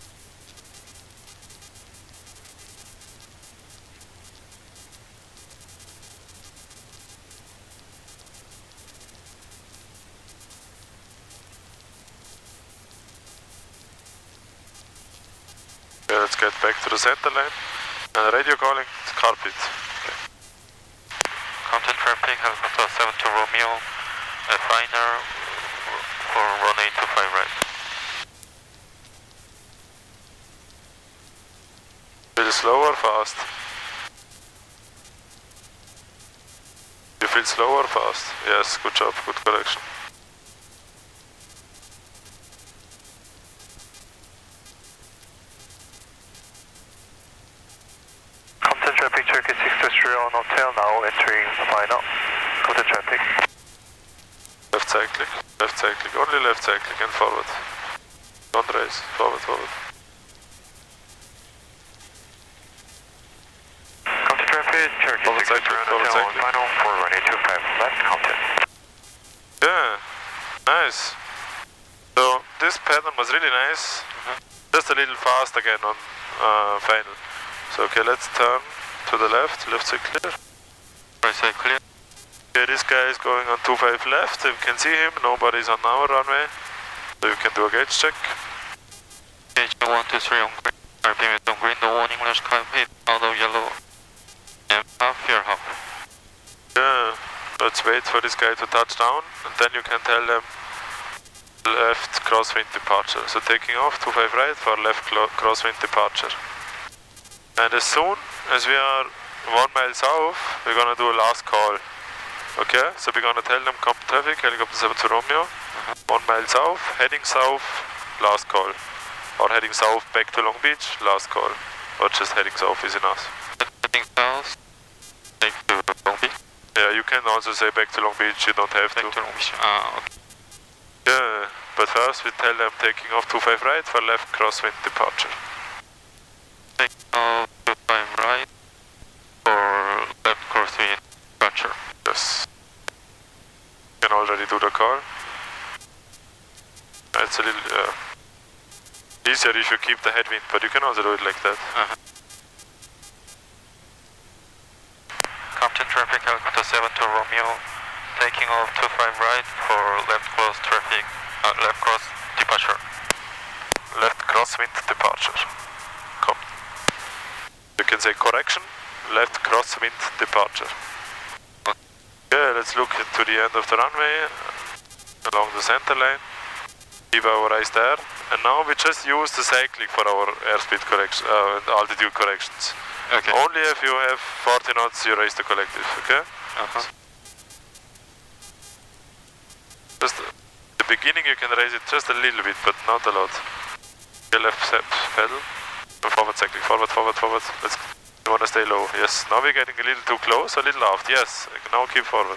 Okay, let's get back to the center line. And radio calling, carpet. Okay. Compton traffic, helicopter 7 to Romeo, finer for 1825, right. Feel slow or fast? You feel slow or fast? Yes, good job, good correction. Compton traffic, Turkey 623 on hotel now, entering final. Compton traffic. Left cycling, only left cycling and forward. Don't race, forward, forward. Compton traffic, Turkey Forward 623 cycling, on forward hotel on cycling. final for 1825, left Compton. Yeah, nice. So this pattern was really nice. Just a little fast again on final. So okay, let's turn to the left side clear. Right side clear. Okay, this guy is going on 25 left, you can see him, nobody's on our runway. So you can do a gauge check. Gauge 123 on green, RPM is on green, no warning lights, carpet out of yellow and half, clear half. Yeah, let's wait for this guy to touch down and then you can tell them left crosswind departure. So taking off 25 right for left crosswind departure. And as soon as we are 1 mile south, we're gonna do a last call. Okay, so we're gonna tell them Compton traffic, helicopter 7 to Romeo, 1 mile south, heading south, last call. Or heading south back to Long Beach, last call. Or just heading south is enough. Heading south, take to Long Beach. Yeah, you can also say back to Long Beach, you don't have Back to. to Long Beach, okay. Yeah, but first we tell them taking off 25 right for left crosswind departure. Take off 25 right for left crosswind departure. Yes. You can already do the call. It's a little easier if you keep the headwind, but you can also do it like that. traffic Helicopter 7 to Romeo, taking off 25 right for left cross traffic, left cross departure. Left crosswind departure. Come. You can say correction, left crosswind departure. Okay, let's look into the end of the runway, along the center line. Keep our eyes there. And now we just use the cycling for our airspeed correction and altitude corrections. Okay. Only if you have 40 knots, you raise the collective, okay? Just at the beginning you can raise it just a little bit, but not a lot. Okay, left pedal. Forward cycling, forward, forward, forward. You wanna stay low, yes. Now we're getting a little too close, a little aft, yes. Now keep forward.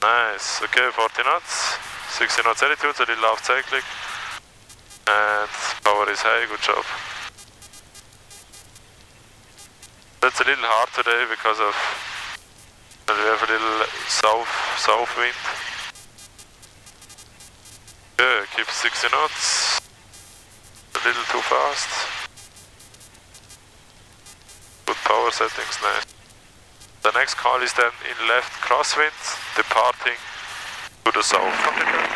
Nice, okay, 40 knots. 60 knots altitude, a little aft cycling. And power is high, good job. That's a little hard today because of we have a little south wind. Okay, keep 60 knots. A little too fast. Good power settings, nice. The next call is then in left crosswind, departing to the south,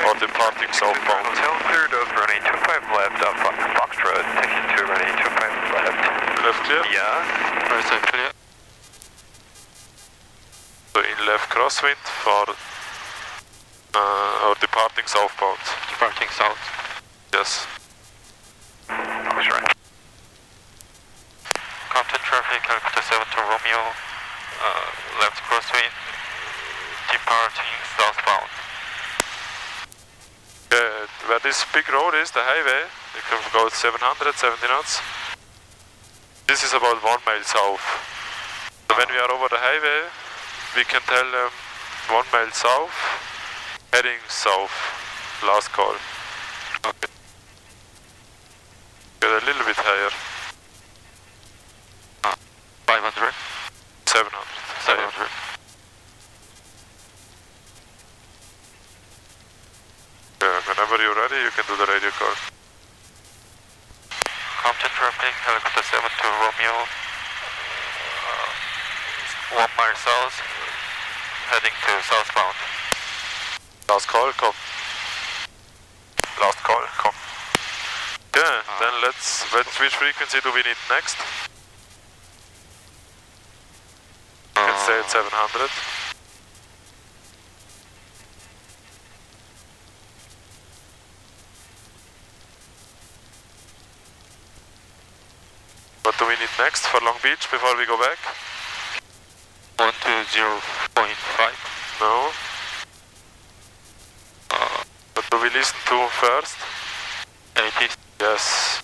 or departing southbound. Hotel cleared of running 25 left up Foxtrot, taking to running 25 left. Left clear? Yeah. Right side clear. So in left crosswind for or departing southbound. Departing south. Yes. Foxtrot. Contact traffic Helicopter 7 to Romeo, left crosswind, departing southbound. Okay, where this big road is, the highway, you can go 700, 70 knots. This is about 1 mile south. So when we are over the highway, we can tell them 1 mile south, heading south, last call. Okay. Get a little bit higher. 500. 700. 700. Whenever you're ready, you can do the radio call. Compton traffic, Helicopter 7 to Romeo, 1 mile south, heading to southbound. Last call, come. Last call, come. Yeah, then which frequency do we need next? You can stay at 700. What do we need next for Long Beach before we go back? 120.5. No. What do we listen to first? 80. Yes.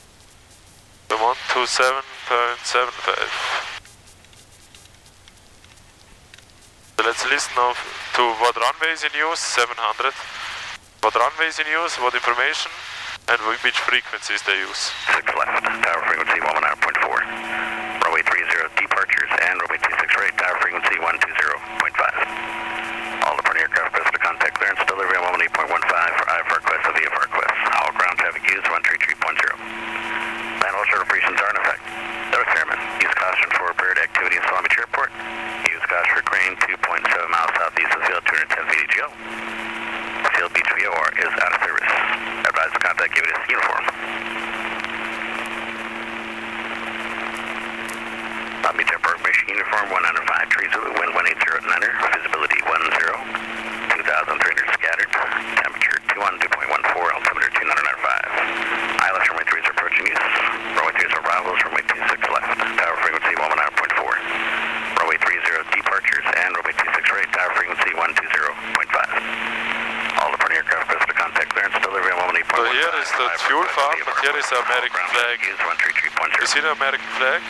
The 127.75. So let's listen now to what runway is in use, 700. What runway is in use, what information, and which frequencies they use. 6 left, tower frequency 119.4. Runway 30 departures and runway 26 right, tower frequency 120.5. All departing aircraft press to contact clearance, delivery on 18.15 for IFR request and VFR request. All ground traffic used 133.0. Land all certifications are in effect. Those airmen, use caution for bird activity in Salami Airport. Use caution for crane 2.7 miles southeast of the field, 210 feet EGL. Field Beach VOR is out of service. Advise the contact, give it its uniform. Lobby Temporary Mission Uniform 105 Zulu, wind 180 at 9er, visibility 10, 2,300 scattered, temperature 212.14, altimeter 2995. ILS runway 3 is approaching use. Runway 3 is arrivals, runway 26 left, tower frequency 119.4. Runway 30 departures and runway 26 right, tower frequency 120.5. All departing aircraft press to contact clearance, delivery on 18.15. So here is the fuel farm, and here is the American flag. You see the American flag?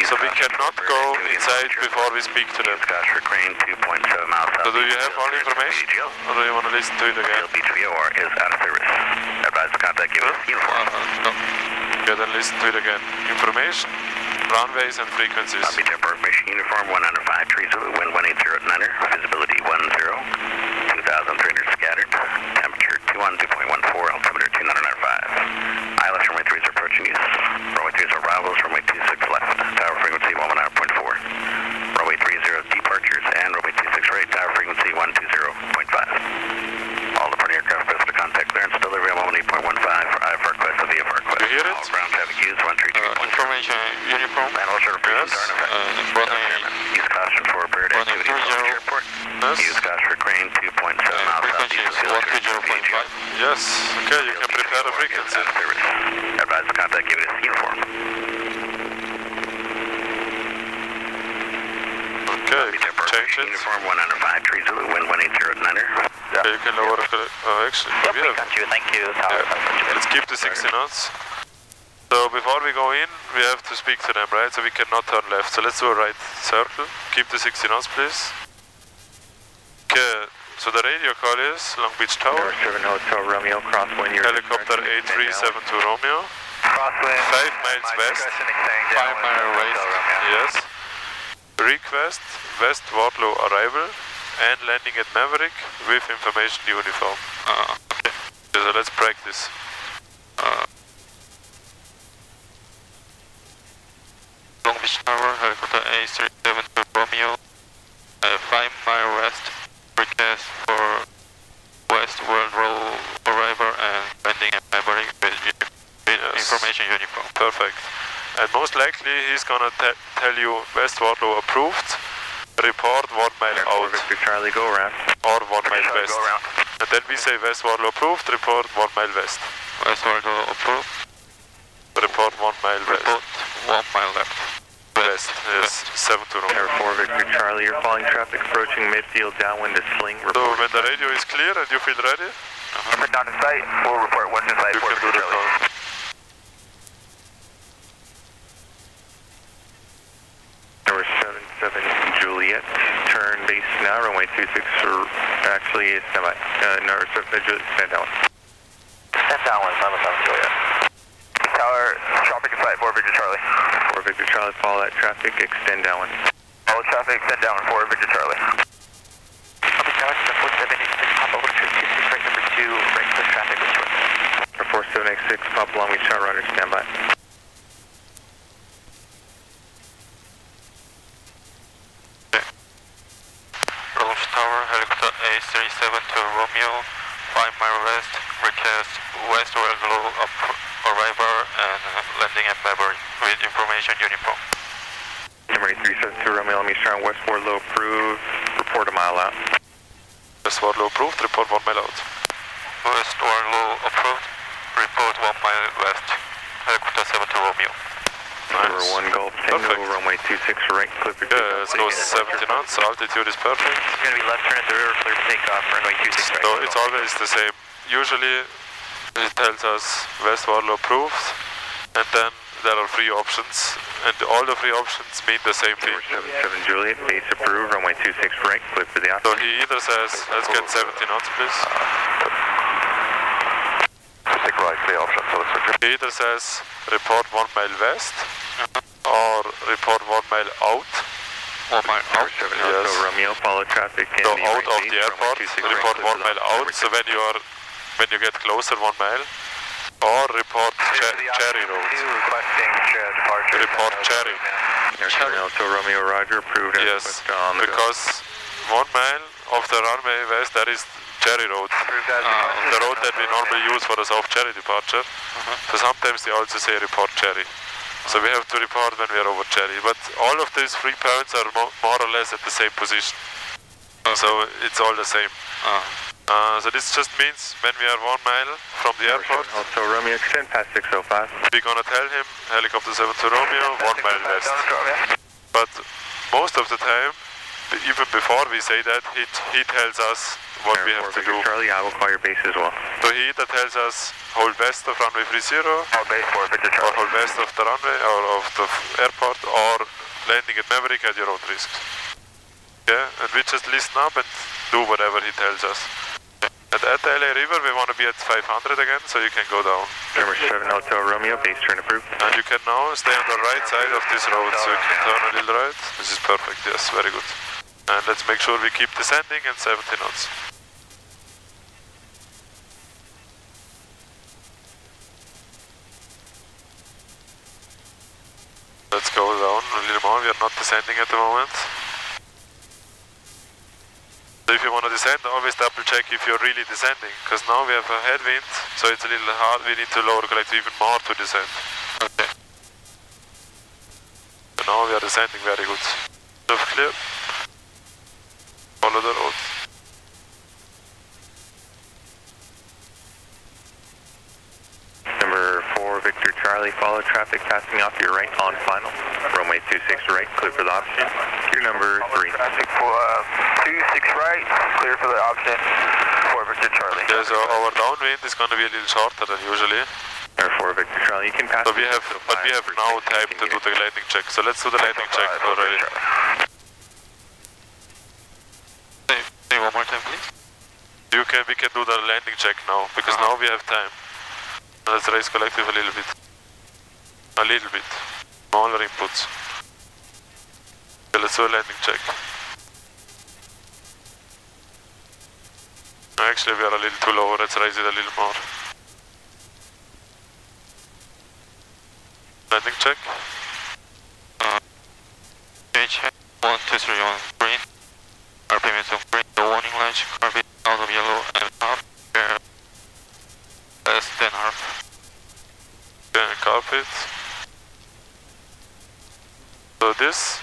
So we cannot go inside before we speak to them. So do you have all the information? Or do you want to listen to it again? Beach VOR is out of service. Advise the contact, give us uniform. Okay, then listen to it again. Information, runways and frequencies. Lobby Temporary Mission Uniform 105 Zulu, wind 180 at 9er, visibility 10, 2,300 scattered, temperature 212.14, altimeter 2995. ILS runway 3 is approaching use. Runway 3 is arrivals, runway 26 left, tower frequency 119.4. uniform. And all short operations Yes. are in effect. Runway Use caution for bird runway activity at Long Beach Airport. Yes. Use caution for crane 2.7 miles frequency southeast is of Silica. 120.5. Yes. Okay, you can prepare the frequency. Advise the contact give it a uniform. Okay, change it. Uniform 105 Zulu, wind 180 at 9er. Okay, you can lower the... actually, we have... Thank you. Yeah. Let's keep the 60 knots. So before we go in, we have to speak to them, right? So we cannot turn left. So let's do a right circle. Keep the 60 knots, please. Okay, so the radio call is Long Beach Tower. 7 Hotel Romeo, crosswind. Helicopter 8372 Romeo. Crosswind. 5 miles west. 5 mile race. Yes. Request West Waterloo arrival and landing at Maverick with information uniform. Okay. So let's practice. Long Beach Tower, helicopter A372 Romeo, 5 mile west, request for West World Roll arrival and landing at Maverick with information uniform. Perfect. And most likely he's gonna tell you West Waterloo approved, report 1 mile out, Victor Charlie, go around. or 1 mile west. And then we say West Waterloo approved, report 1 mile west. West World Roll approved, Report 1 mile west. report 1 mile left. West, yes, 7 to Romeo. Air 4 Victor Charlie, you're following traffic approaching midfield downwind to Sling. So when the radio is clear and you feel ready, Down in sight. We'll report what's in sight. you can do the call. Number 77 Juliet, turn base now, runway 26, or actually it's semi. Number 7 Juliet, stand down. Stand down, 77 Juliet. Tower, traffic in sight, 4 Victor Charlie. 4 Victor Charlie, follow that traffic, extend downwind. All traffic, extend down, 4 Victor Charlie. Copy, Tower, 4786, Papa, look to 26, right number 2, right clear traffic, which one? Number 4786, Papa Long Beach Tower, Roger, stand by. Long Beach Tower, helicopter A372 Romeo, 5 mile west, request West World Roll arrival and landing at Maverick with information uniform. Number 8372 Romeo, Long Beach Tower, West Wardlow approved, report a mile out. West Waterloo approved, report 1 mile out. West World Roll approved, report 1 mile west, helicopter 72 Romeo. Number 1 Golf Tango, Perfect. runway 26 right, clip your Yeah, let's go 70 knots, altitude is perfect. It's going to be left turn at the rear, clear for takeoff, runway 26 right. So it's always the same. Usually it tells us West Waterloo approved, and then there are 3 options, and all the 3 options mean the same thing. Number 77 Juliet, base approved, runway 26 right, clip for the So option. he either says, let's get 70 knots please. Take right, the option, so it's okay. He either says, report 1 mile west, or report 1 mile out. 1 mile Number out. 7 Yes. Hotel Romeo, follow traffic in So the out right of base, the runway airport, 26 right, report clip 1 for mile the out, so when you get closer 1 mile, or report Cherry Road. Requesting departure. Report Cherry. Number 7 Hotel Romeo, Roger, approved. and Yes, put on the go. because 1 mile of the runway west, that is Cherry Road. The road that we normally use for the South Cherry departure. So sometimes they also say report Cherry. So we have to report when we are over Cherry. But all of these 3 points are more or less at the same position. So it's all the same. So this just means when we are 1 mile from the Number 7 airport, Hotel Romeo, extend past 605. we're gonna tell him helicopter 72 Romeo, 1 mile west. But most of the time, even before we say that, he tells us what we have to do. Charlie, I will call your base as well. So he either tells us hold west of runway 30, All base 4 Victor or Charlie. hold west of the runway or of the airport, or landing at Maverick at your own risk. Yeah, and we just listen up and do whatever he tells us. And at the LA River, we want to be at 500 again, so you can go down. Number 7 Hotel Romeo, base turn approved. And you can now stay on the right side of this road, so you can turn a little right. This is perfect, yes, very good. And let's make sure we keep descending and 70 knots. Let's go down a little more, we are not descending at the moment. So if you want to descend, always double check if you're really descending, because now we have a headwind, so it's a little hard, we need to lower collector even more to descend. Okay. are descending very good. Roof clear. Follow the road. Number 4, Victor Charlie, follow traffic passing off your right on final. Runway 26 right, clear for the option. Your number 3. Traffic for 26 right, clear for the option for Victor Charlie. Yeah, so our downwind is going to be a little shorter than usually. Number 4, Victor Charlie, you can pass. So we have now time to do the landing check. So let's do the landing check already. Say one more time, please. We can do the landing check now because now we have time. Let's raise collective a little bit. Smaller inputs. Okay, let's do a landing check. Actually, we are a little too low. Let's raise it a little more. Landing check. Gauge 123 on green. RPM is on green. The warning light. Carpet out of yellow and half. Less than half. Okay, carpet. So this is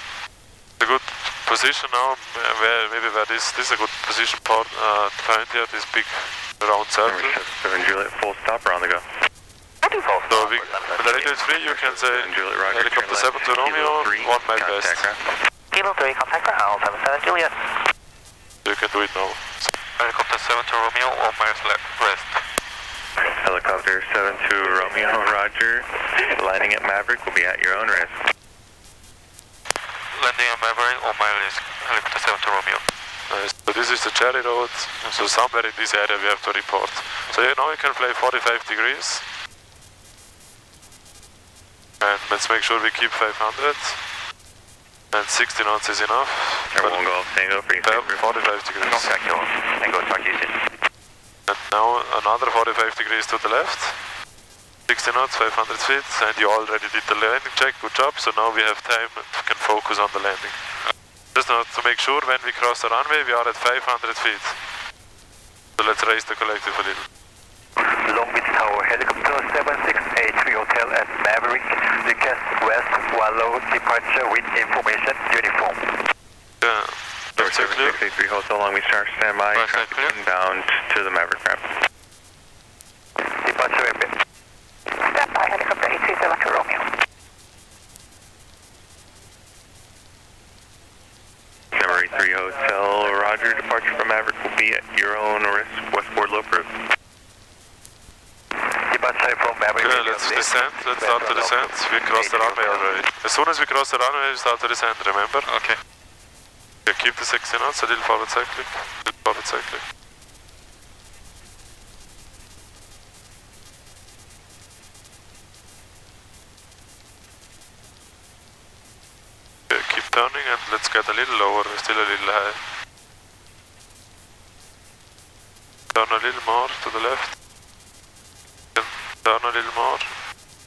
a good position now. Where this is a good position part to find here. This big round circle. Number 7 Juliet, full stop, we're on the go. So when the radio is free, you can say helicopter 7 to Romeo, 1 mile west. Kilo 3, contact ground, 77 Juliet. You can do it now. Helicopter 7 to Romeo, 1 mile west. Helicopter 7 to Romeo, roger. Landing at Maverick will be at your own risk. Landing at Maverick, 1 mile is helicopter 7 to Romeo. Nice. So this is the Cherry Road. So somewhere in this area we have to report. So now you can fly 45 degrees. And let's make sure we keep 500. And 60 knots is enough. Everyone Golf Tango, free 45 degrees. Tango, talk easy. And now another 45 degrees to the left. 60 knots, 500 feet. And you already did the landing check. Good job. So now we have time and can focus on the landing. Just now to make sure when we cross the runway, we are at 500 feet. So let's raise the collective a little. Long Beach Tower, helicopter 7683 Hotel at Maverick. Request West Wallow departure with information uniform. Yeah. Number 7683 Hotel, Long Beach Tower, stand by. Traffic inbound to the Maverick ramp. Departure inbound. Stand by, helicopter 837 to Romeo. Number 83 Hotel, roger. Departure from Maverick will be at your own risk. Westboard low proof. Departure from Maverick. Okay, let's descend. Let's start to descend. We cross the runway already. As soon as we cross the runway, we start to descend, remember? Okay. Okay, keep the 60 knots, a little forward cycling. Okay, keep turning and let's get a little lower, still a little high. Turn a little more to the left. Turn a little more.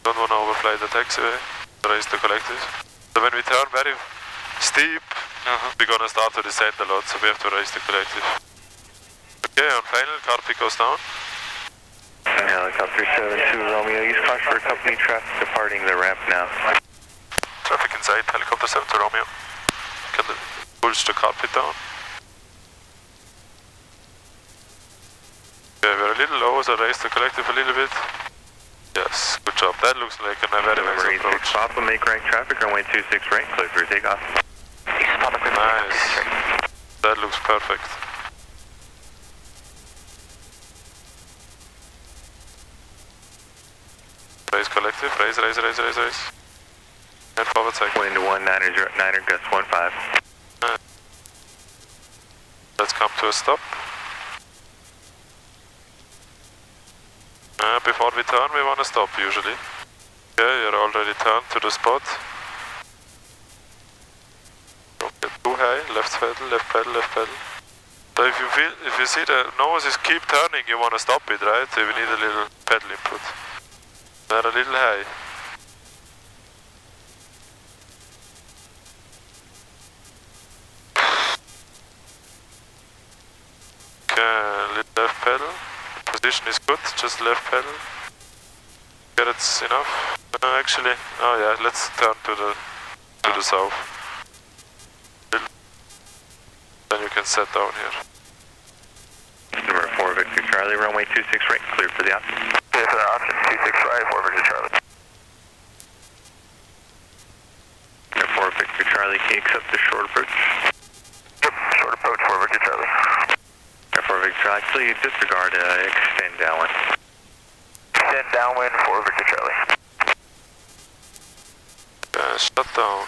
Don't want to overfly the taxiway. Raise the collective. So when we turn very steep, we're gonna start to descend a lot, so we have to raise the collective. Okay, on final, carpet goes down. Helicopter 72 Romeo, use caution for company traffic departing the ramp now. Traffic inside, helicopter 7 to Romeo. Can push the carpet down. Okay, we're a little low, so raise the collective a little bit. Yes, good job. That looks like a very nice approach. Papa, make right traffic, runway 26 right, clear for takeoff. Nice. That looks perfect. Raise collective, raise. And forward cycle. Wind 19er, gust 15. Let's come to a stop. Before we turn, we want to stop usually. Okay, you're already turned to the spot. Don't get too high. Left pedal. So if you see the nose is keep turning, you want to stop it, right? So we need a little pedal input. They're a little high. Okay, little left pedal. Position is good, just left pedal. Okay, that's enough. Actually, oh yeah, let's turn to the to the south. Then you can set down here. Number 4 Victor Charlie, runway 26 right, clear for the option. Clear for the option, 26 right, 4 Victor Charlie. Number 4 Victor Charlie, can you accept the short approach? Yep, short approach, 4 Victor Charlie. Number 4 Victor Charlie, please disregard extend downwind. Extend downwind, 4 Victor Charlie. Shut down.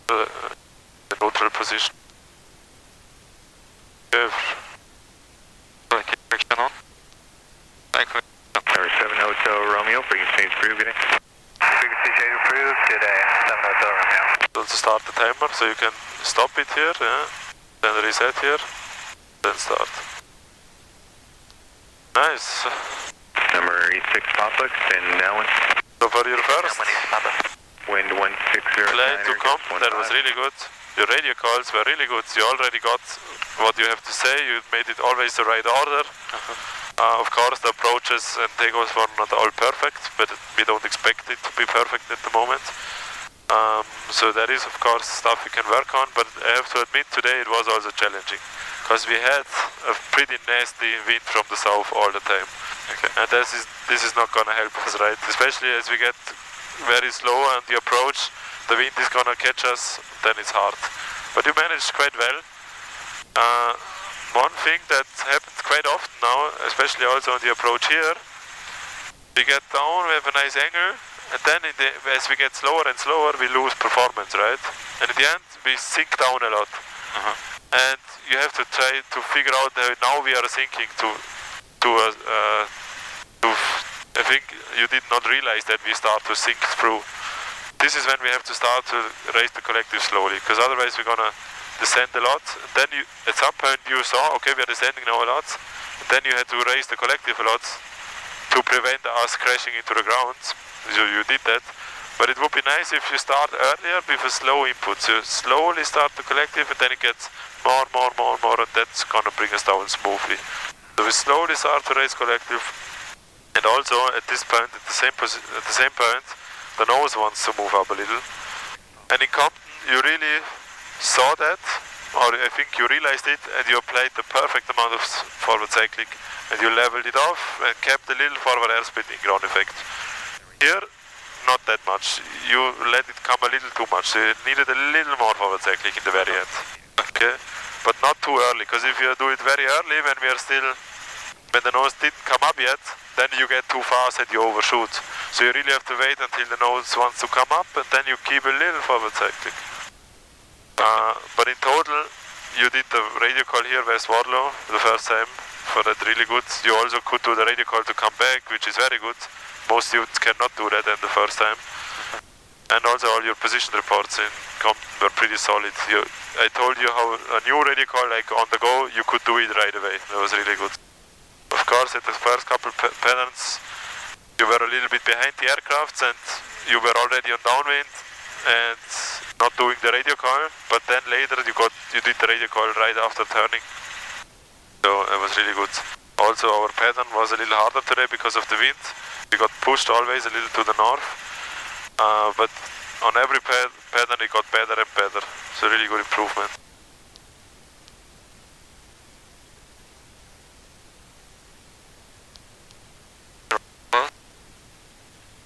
The neutral position. Keep friction on. Number 7 Hotel Romeo, frequency change approved, good day. Frequency change approved, today, 7 Hotel Romeo. Also start the timer, so you can stop it here, yeah. Then reset here, then start. Nice. Number 86 Papa, extend downwind. So for your first Wind 160. plane to come, that was really good. Your radio calls were really good. You already got what you have to say. You made it always the right order. Of course, the approaches and takeoffs were not all perfect, but we don't expect it to be perfect at the moment. So that is, of course, stuff we can work on. But I have to admit, today it was also challenging because we had a pretty nasty wind from the south all the time. Okay. And this is not going to help us, right? Especially as we get very slow on the approach, the wind is going to catch us, then it's hard. But you managed quite well. One thing that happens quite often now, especially also on the approach here, we get down, we have a nice angle, and then as we get slower and slower, we lose performance, right? And in the end, we sink down a lot. And you have to try to figure out that now we are sinking I think you did not realize that we start to sink through. This is when we have to start to raise the collective slowly, because otherwise we're gonna descend a lot. Then at some point you saw, okay, we are descending now a lot. And then you had to raise the collective a lot to prevent us crashing into the ground. So you did that. But it would be nice if you start earlier with a slow input. So slowly start the collective, and then it gets more, and that's gonna bring us down smoothly. So we slowly start to raise collective. And also at this point, at the same point, the nose wants to move up a little. And in Compton, you really saw that, or I think you realized it, and you applied the perfect amount of forward cycling, and you leveled it off and kept a little forward airspeed in ground effect. Here, not that much. You let it come a little too much. So you needed a little more forward cycling in the very end. Okay, but not too early, because if you do it very early, when the nose didn't come up yet, then you get too fast and you overshoot. So you really have to wait until the nose wants to come up, and then you keep a little forward cycling. But in total, you did the radio call here, West Warlow, the first time, for that really good. You also could do the radio call to come back, which is very good. Most students cannot do that in the first time. And also all your position reports in Compton were pretty solid. I told you how a new radio call, like on the go, you could do it right away. That was really good. Of course, at the first couple patterns, you were a little bit behind the aircrafts and you were already on downwind and not doing the radio call, but then later you did the radio call right after turning. So it was really good. Also, our pattern was a little harder today because of the wind. We got pushed always a little to the north, but on every pattern it got better and better. So really good improvement.